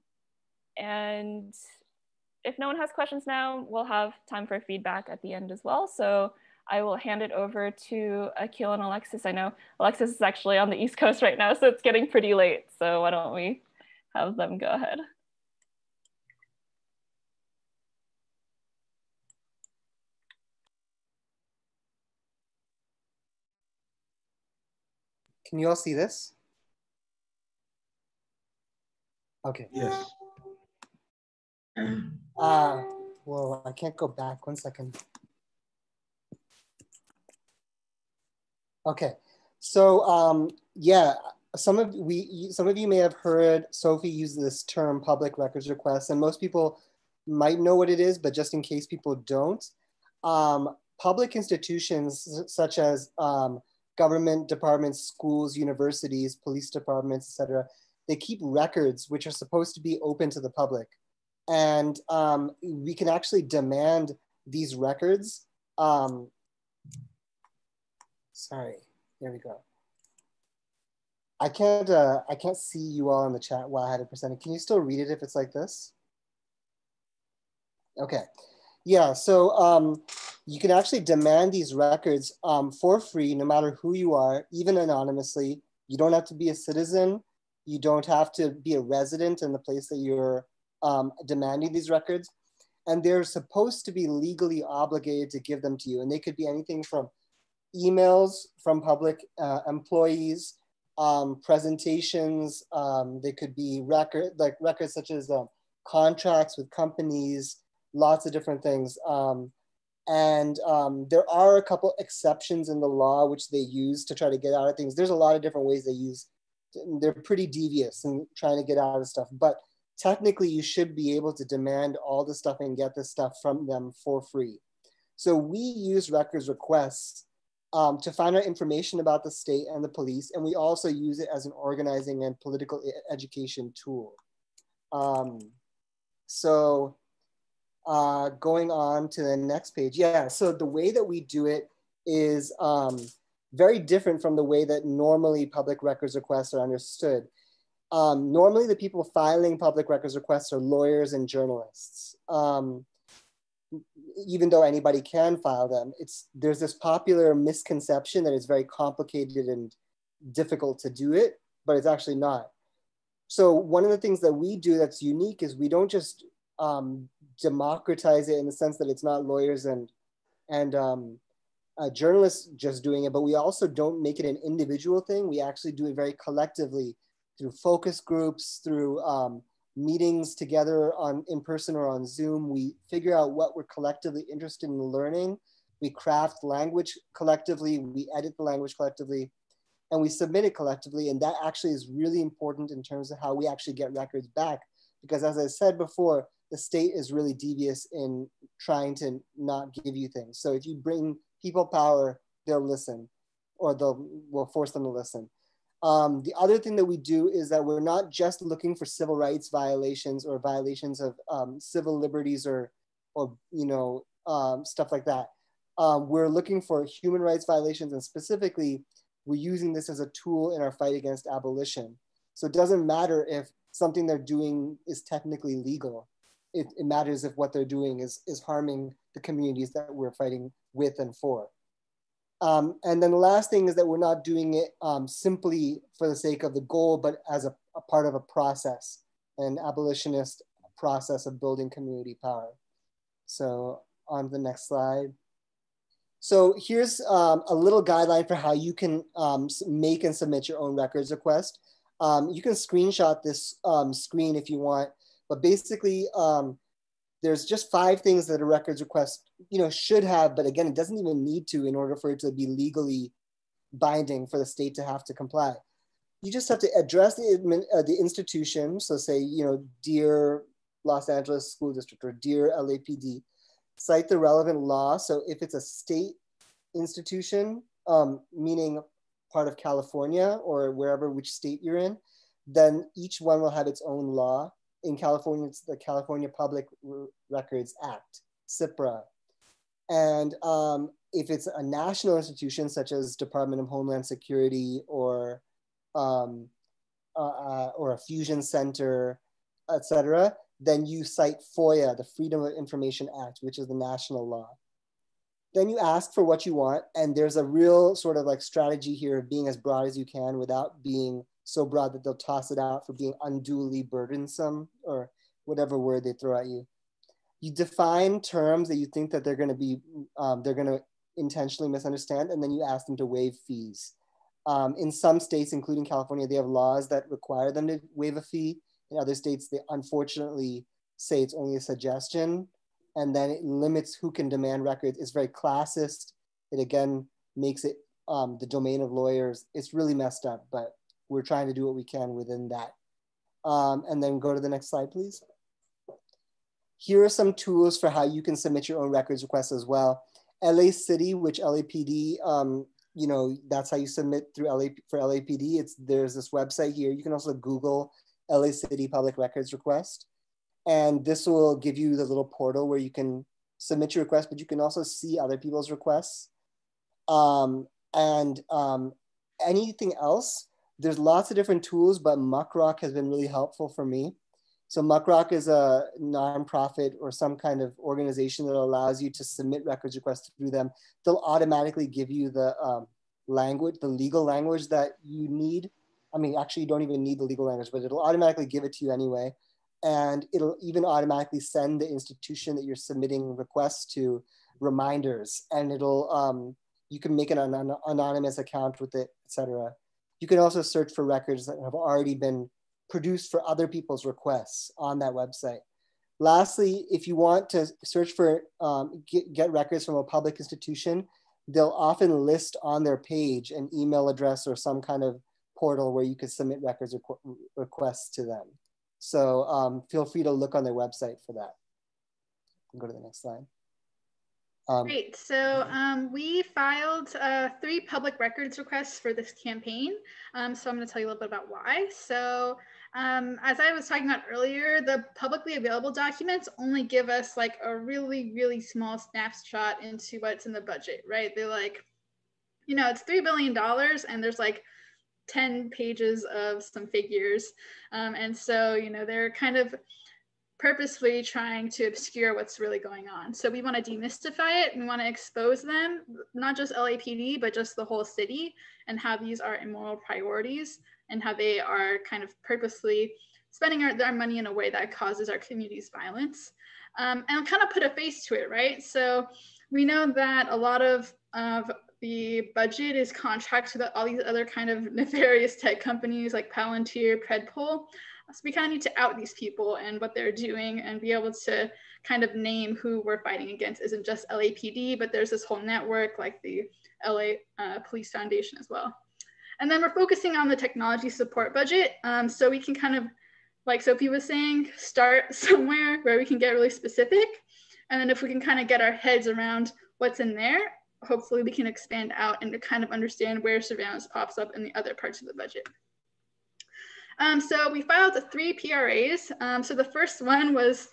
if no one has questions now, we'll have time for feedback at the end as well. So I will hand it over to Akil and Alexis. I know Alexis is actually on the East Coast right now, so it's getting pretty late. So why don't we have them go ahead. Can you all see this? Okay. Yes. Well, I can't go back. 1 second. Okay. So yeah, some of you may have heard Sophie use this term public records request, and most people might know what it is, but just in case people don't, public institutions such as government departments, schools, universities, police departments, etc., they keep records which are supposed to be open to the public. And we can actually demand these records. Sorry, there we go. I can't see you all in the chat while I had it presented. Can you still read it if it's like this? Okay. Yeah, so you can actually demand these records for free, no matter who you are, even anonymously. You don't have to be a citizen. You don't have to be a resident in the place that you're demanding these records. And they're supposed to be legally obligated to give them to you. And they could be anything from emails from public employees, presentations. They could be records such as contracts with companies, lots of different things. There are a couple exceptions in the law which they use to try to get out of things. There's a lot of different ways they use. They're pretty devious in trying to get out of stuff, but technically you should be able to demand all the stuff and get this stuff from them for free. So we use records requests to find out information about the state and the police, and we also use it as an organizing and political education tool. Going on to the next page. Yeah, so the way that we do it is very different from the way that normally public records requests are understood. Normally the people filing public records requests are lawyers and journalists. Even though anybody can file them, there's this popular misconception that it's very complicated and difficult to do it, but it's actually not. So one of the things that we do that's unique is we don't just democratize it in the sense that it's not lawyers and journalists just doing it, but we also don't make it an individual thing. We actually do it very collectively through focus groups, through meetings together in person or on Zoom. We figure out what we're collectively interested in learning. We craft language collectively, we edit the language collectively, and we submit it collectively. And that actually is really important in terms of how we actually get records back. Because as I said before, the state is really devious in trying to not give you things. So if you bring people power, they'll listen, or we'll force them to listen. The other thing that we do is that we're not just looking for civil rights violations or violations of civil liberties or stuff like that. We're looking for human rights violations, and specifically, we're using this as a tool in our fight against abolition. So it doesn't matter if something they're doing is technically legal. It matters if what they're doing is harming the communities that we're fighting with and for. And then the last thing is that we're not doing it simply for the sake of the goal, but as a part of a process, an abolitionist process of building community power. So on to the next slide. So here's a little guideline for how you can make and submit your own records request. You can screenshot this screen if you want, but basically there's just 5 things that a records request should have, but again, it doesn't even need to in order for it to be legally binding for the state to have to comply. You just have to address the institution. So say, Dear Los Angeles School District or Dear LAPD, cite the relevant law. So if it's a state institution, meaning part of California or which state you're in, then each one will have its own law. In California, it's the California Public Records Act, CIPRA. And if it's a national institution, such as Department of Homeland Security or a fusion center, etc., then you cite FOIA, the Freedom of Information Act, which is the national law. Then you ask for what you want, and there's a real sort of like strategy here of being as broad as you can without being so broad that they'll toss it out for being unduly burdensome, or whatever word they throw at you. You define terms that you think that they're going to intentionally misunderstand, and then you ask them to waive fees. In some states, including California, they have laws that require them to waive a fee. In other states, they unfortunately say it's only a suggestion, and then it limits who can demand records. It's very classist. It again makes it the domain of lawyers. It's really messed up, but we're trying to do what we can within that. And then go to the next slide, please. Here are some tools for how you can submit your own records requests as well. LA City, which LAPD, that's how you submit through for LAPD. There's this website here. You can also Google LA City Public Records Request. And this will give you the little portal where you can submit your request, but you can also see other people's requests. Anything else, there's lots of different tools, but Muckrock has been really helpful for me. So Muckrock is a nonprofit or some kind of organization that allows you to submit records requests through them. They'll automatically give you the legal language that you need. I mean, actually you don't even need the legal language, but it'll automatically give it to you anyway. And it'll even automatically send the institution that you're submitting requests to reminders, and you can make an anonymous account with it, etc. You can also search for records that have already been produced for other people's requests on that website. Lastly, if you want to search for, get records from a public institution, they'll often list on their page an email address or some kind of portal where you can submit records requests to them. So feel free to look on their website for that. Go to the next slide. Great, so we filed 3 public records requests for this campaign. So I'm gonna tell you a little bit about why. So as I was talking about earlier, the publicly available documents only give us like a really, really small snapshot into what's in the budget, right? They're like, it's $3 billion and there's like 10 pages of some figures. And so, they're kind of purposefully trying to obscure what's really going on. So we want to demystify it. We want to expose them, not just LAPD, but just the whole city, and how these are immoral priorities and how they are kind of purposely spending their money in a way that causes our community's violence. and kind of put a face to it, right? So we know that a lot of the budget is contracts with all these other kind of nefarious tech companies like Palantir, Predpol. So we kind of need to out these people and what they're doing and be able to kind of name who we're fighting against. Isn't just LAPD, but there's this whole network like the LA Police Foundation as well. And then we're focusing on the technology support budget. So we can kind of, like Sophie was saying, start somewhere where we can get really specific. And then if we can kind of get our heads around what's in there, hopefully we can expand out and to kind of understand where surveillance pops up in the other parts of the budget. So we filed 3 PRAs. So the first one was,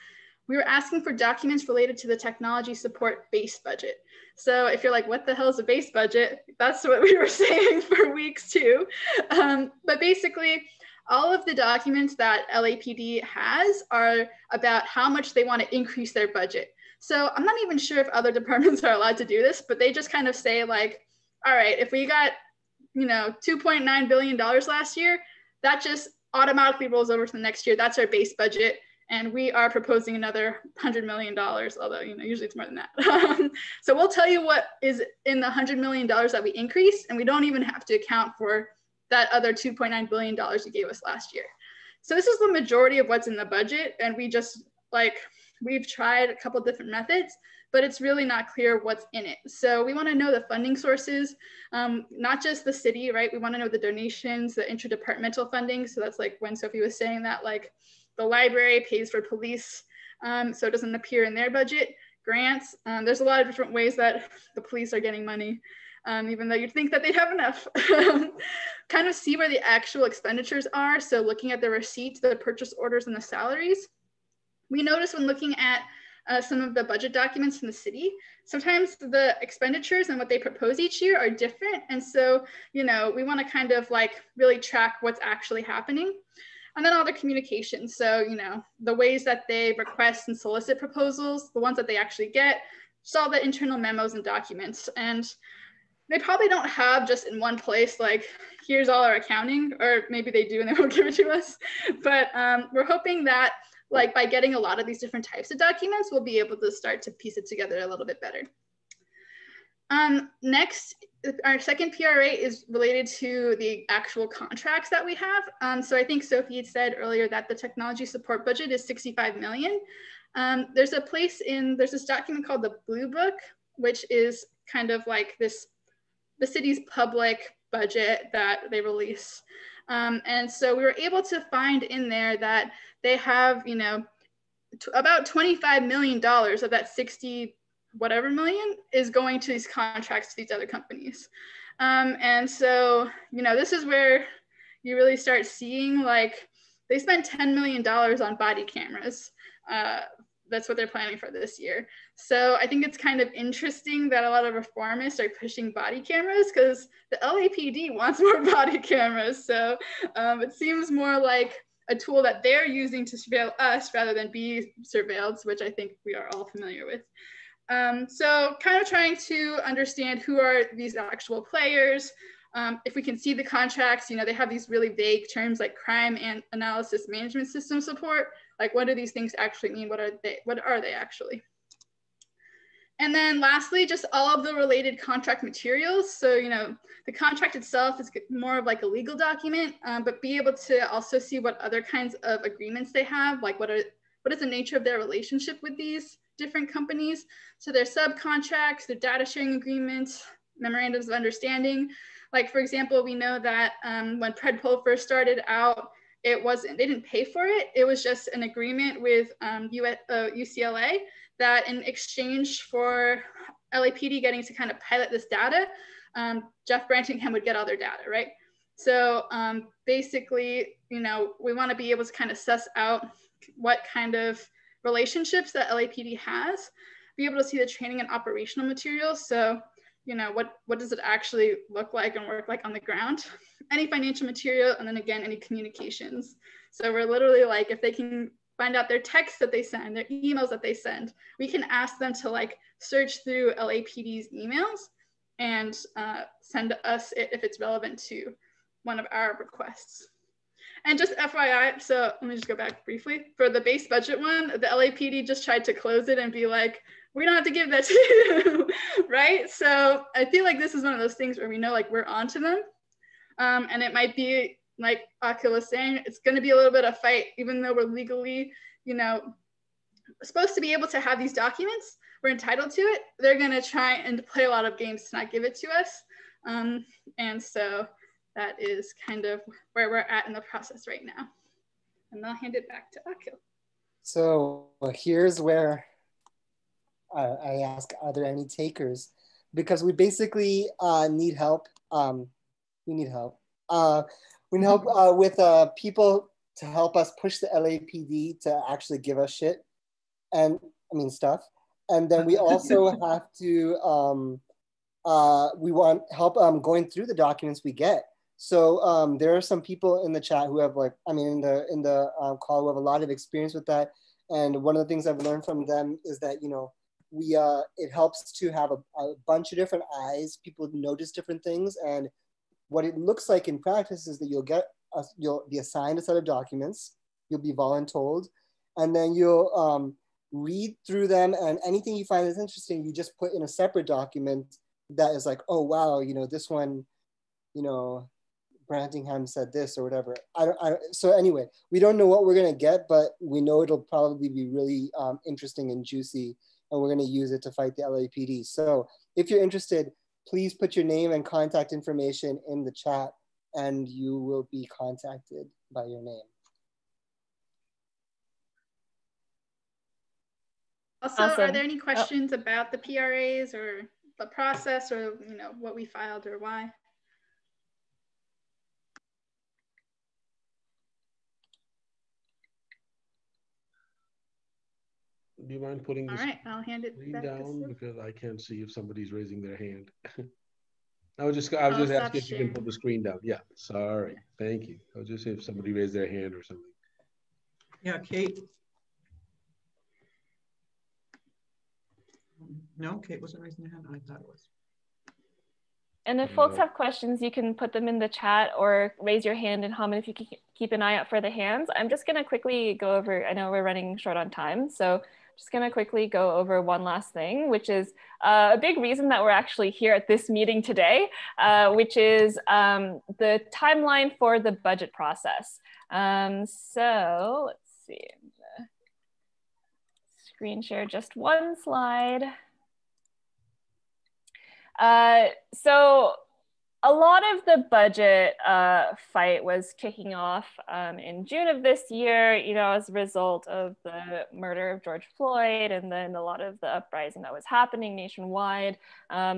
we were asking for documents related to the technology support base budget. So if you're like, what the hell is a base budget? That's what we were saying for weeks too. But basically, all of the documents that LAPD has are about how much they want to increase their budget. So I'm not even sure if other departments are allowed to do this, but they just kind of say like, all right, if we got, you know, $2.9 billion last year, that just automatically rolls over to the next year. That's our base budget. And we are proposing another $100 million, although, you know, usually it's more than that. So we'll tell you what is in the $100 million that we increased, and we don't even have to account for that other $2.9 billion you gave us last year. So this is the majority of what's in the budget. And we just like, we've tried a couple different methods, but it's really not clear what's in it. So we want to know the funding sources, not just the city, right? We want to know the donations, the inter-departmental funding. So that's like when Sophie was saying that, like the library pays for police, so it doesn't appear in their budget. Grants, there's a lot of different ways that the police are getting money, even though you'd think that they'd have enough. Kind of see where the actual expenditures are. So looking at the receipts, the purchase orders, and the salaries. We notice when looking at some of the budget documents from the city, sometimes the expenditures and what they propose each year are different. And so, you know, we want to kind of like really track what's actually happening. And then all the communications. So, you know, the ways that they request and solicit proposals, the ones that they actually get, just all the internal memos and documents. And they probably don't have just in one place, like, here's all our accounting, or maybe they do and they won't give it to us. But we're hoping that like by getting a lot of these different types of documents, we'll be able to start to piece it together a little bit better. Next, our second PRA is related to the actual contracts that we have. So I think Sophie had said earlier that the technology support budget is 65 million. There's a place there's this document called the Blue Book, which is kind of like the city's public budget that they release. And so we were able to find in there that they have, you know, about $25 million of that 60 whatever million is going to these contracts to these other companies. And so, you know, this is where you really start seeing like they spent $10 million on body cameras. That's what they're planning for this year. So I think it's kind of interesting that a lot of reformists are pushing body cameras because the LAPD wants more body cameras. So it seems more like a tool that they're using to surveil us rather than be surveilled, which I think we are all familiar with. So kind of trying to understand who are these actual players. If we can see the contracts, you know, they have these really vague terms like crime and analysis management system support. Like, what do these things actually mean? What are they actually? And then lastly, just all of the related contract materials. So, you know, the contract itself is more of like a legal document, but be able to also see what other kinds of agreements they have, like what is the nature of their relationship with these different companies. So their subcontracts, their data sharing agreements, memorandums of understanding. Like, for example, we know that when Predpol first started out, they didn't pay for it. It was just an agreement with UCLA that in exchange for LAPD getting to kind of pilot this data, Jeff Brantingham would get all their data, right? So basically, you know, we want to be able to kind of suss out what kind of relationships that LAPD has, be able to see the training and operational materials. So, you know, what does it actually look like and work like on the ground? Any financial material, and then again, any communications. So we're literally like, if they can find out their texts that they send, their emails that they send, we can ask them to like search through LAPD's emails and send us it if it's relevant to one of our requests. And just FYI, so let me just go back briefly. For the base budget one, the LAPD just tried to close it and be like, we don't have to give that to you, right? So I feel like this is one of those things where we know like we're onto them. And it might be like Akil was saying, it's gonna be a little bit of fight, even though we're legally, you know, supposed to be able to have these documents, we're entitled to it. They're gonna try and play a lot of games to not give it to us. And so that is kind of where we're at in the process right now. And I'll hand it back to Akil. So here's where I ask, are there any takers? Because we basically need help. We need help. We need help with people to help us push the LAPD to actually give us shit and stuff. And then we also have to, we want help going through the documents we get. So there are some people in the chat who have like, in the call who have a lot of experience with that. And one of the things I've learned from them is that, you know, it helps to have a bunch of different eyes. People notice different things. And what it looks like in practice is that you'll be assigned a set of documents. You'll be voluntold, and then you'll read through them, and anything you find is interesting, you just put in a separate document that is like, oh, wow, you know, this one, you know, Brantingham said this or whatever. So anyway, we don't know what we're gonna get, but we know it'll probably be really interesting and juicy, and we're gonna use it to fight the LAPD. So if you're interested, please put your name and contact information in the chat, and you will be contacted by your name. Also, Awesome. Are there any questions about the PRAs or the process, or you know what we filed or why? Do you mind putting this I'll hand it screen back down to because I can't see if somebody's raising their hand. I was just asking if you can put the screen down. Yeah, sorry, thank you. I was just saying if somebody raised their hand or something. Yeah, Kate. No, Kate wasn't raising her hand. I thought it was. And if folks have questions, you can put them in the chat or raise your hand, and Hamid, if you can keep an eye out for the hands. I'm just gonna quickly go over, I know we're running short on time, so just gonna quickly go over one last thing, which is a big reason that we're actually here at this meeting today, which is the timeline for the budget process. So let's see, I'm gonna screen share just one slide. So a lot of the budget fight was kicking off in June of this year, you know, as a result of the murder of George Floyd, and then a lot of the uprising that was happening nationwide,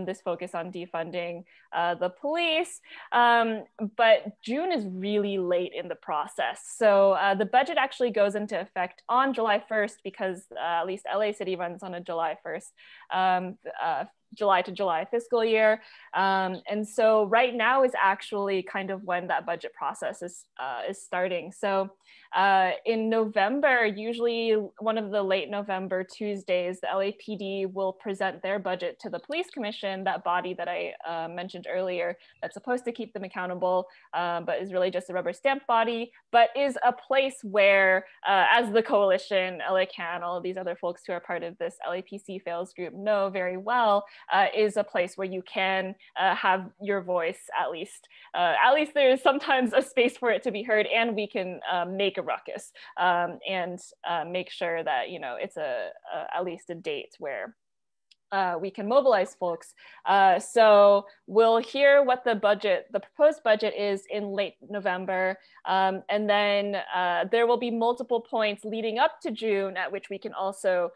this focus on defunding the police. But June is really late in the process. So the budget actually goes into effect on July 1st because at least LA City runs on a July 1st July to July fiscal year. And so right now is actually kind of when that budget process is starting. So in November, usually one of the late November Tuesdays, the LAPD will present their budget to the Police Commission, that body that I mentioned earlier, that's supposed to keep them accountable, but is really just a rubber stamp body, but is a place where, as the coalition, LACAN, all of these other folks who are part of this LAPC Fails group know very well, is a place where you can have your voice, at least there is sometimes a space for it to be heard, and we can make a ruckus and make sure that, you know, it's at least a date where we can mobilize folks. So we'll hear what the proposed budget is in late November. And then there will be multiple points leading up to June at which we can also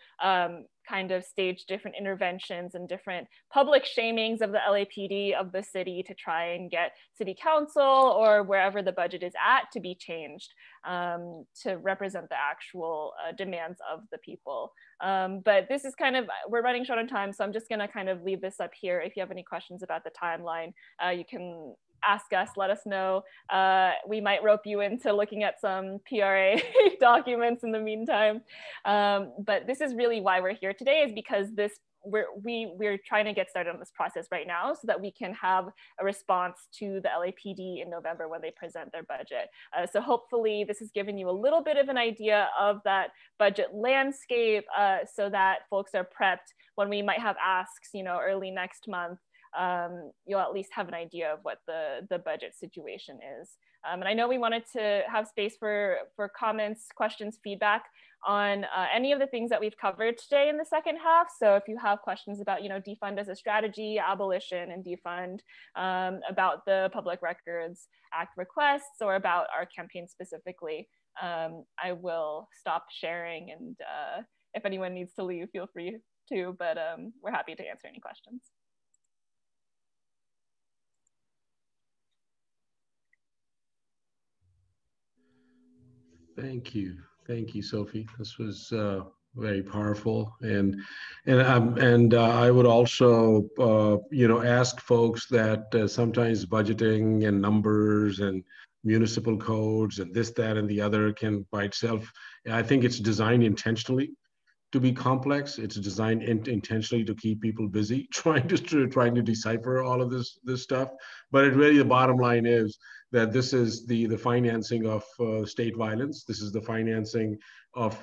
kind of stage different interventions and different public shamings of the LAPD, of the city, to try and get city council or wherever the budget is at to be changed to represent the actual demands of the people. But this is kind of, we're running short on time, so I'm just gonna kind of leave this up here. If you have any questions about the timeline, you can ask us, let us know. We might rope you into looking at some PRA documents in the meantime. But this is really why we're here today, is because this we're trying to get started on this process right now so that we can have a response to the LAPD in November when they present their budget. So hopefully this has given you a little bit of an idea of that budget landscape, so that folks are prepped when we might have asks, you know, early next month. You'll at least have an idea of what the budget situation is. And I know we wanted to have space for comments, questions, feedback on any of the things that we've covered today in the second half. So if you have questions about, you know, defund as a strategy, abolition and defund, about the Public Records Act requests, or about our campaign specifically, I will stop sharing. And if anyone needs to leave, feel free to, but we're happy to answer any questions. Thank you, Sophie. This was very powerful, and I would also you know, ask folks that sometimes budgeting and numbers and municipal codes and this, that, and the other can by itself. I think it's designed intentionally to be complex. It's designed intentionally to keep people busy trying to decipher all of this stuff. But it really, the bottom line is that this is the financing of state violence. This is the financing of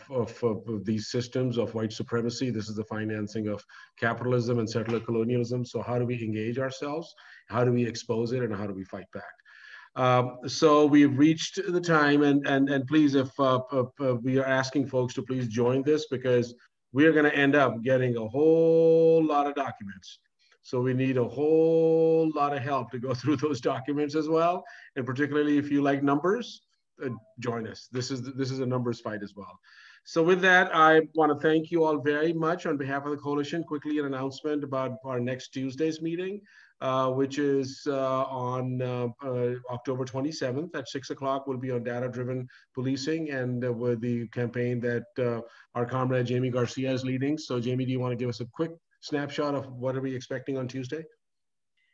these systems of white supremacy. This is the financing of capitalism and settler colonialism. So how do we engage ourselves? How do we expose it? And how do we fight back? So we've reached the time, and please, if we are asking folks to please join this, because we are going to end up getting a whole lot of documents. So we need a whole lot of help to go through those documents as well. And particularly if you like numbers, join us. This is a numbers fight as well. So with that, I want to thank you all very much on behalf of the coalition. Quickly, an announcement about our next Tuesday's meeting, which is on October 27th at 6 o'clock. We'll be on data-driven policing, and with the campaign that our comrade Jamie Garcia is leading. So Jamie, do you want to give us a quick snapshot of what are we expecting on Tuesday?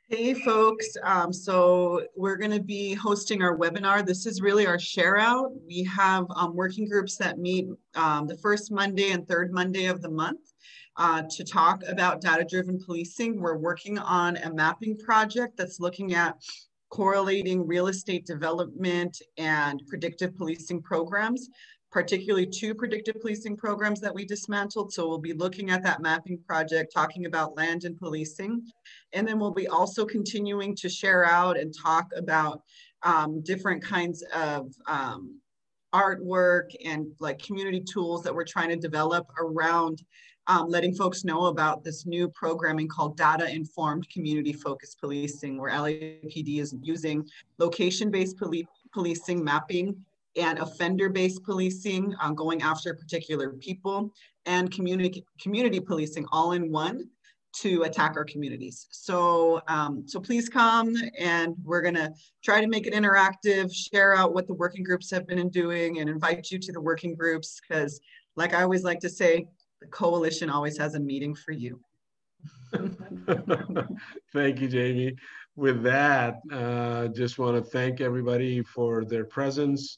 Hey folks, so we're going to be hosting our webinar. This is really our share out. We have working groups that meet the first Monday and third Monday of the month to talk about data-driven policing. We're working on a mapping project that's looking at correlating real estate development and predictive policing programs, particularly 2 predictive policing programs that we dismantled. So we'll be looking at that mapping project, talking about land and policing. And then we'll be also continuing to share out and talk about different kinds of artwork and like community tools that we're trying to develop around letting folks know about this new programming called data-informed community-focused policing, where LAPD is using location-based policing mapping and offender-based policing, going after particular people, and community policing all in one to attack our communities. So, so please come, and we're gonna try to make it interactive, share out what the working groups have been doing, and invite you to the working groups, because like I always like to say, the coalition always has a meeting for you. Thank you, Jamie. With that, just want to thank everybody for their presence,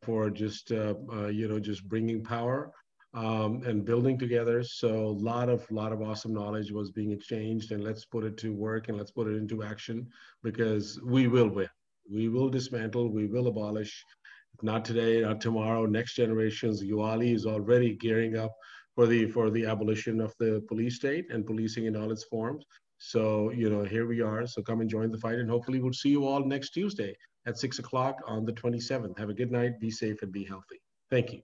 for just you know, just bringing power and building together. So a lot of awesome knowledge was being exchanged, and let's put it to work and let's put it into action, because we will win. We will dismantle. We will abolish. Not today, not tomorrow. Next generations. Uali is already gearing up for the abolition of the police state and policing in all its forms. So, you know, here we are. So come and join the fight, and hopefully we'll see you all next Tuesday at 6 o'clock on the 27th. Have a good night, be safe, and be healthy. Thank you.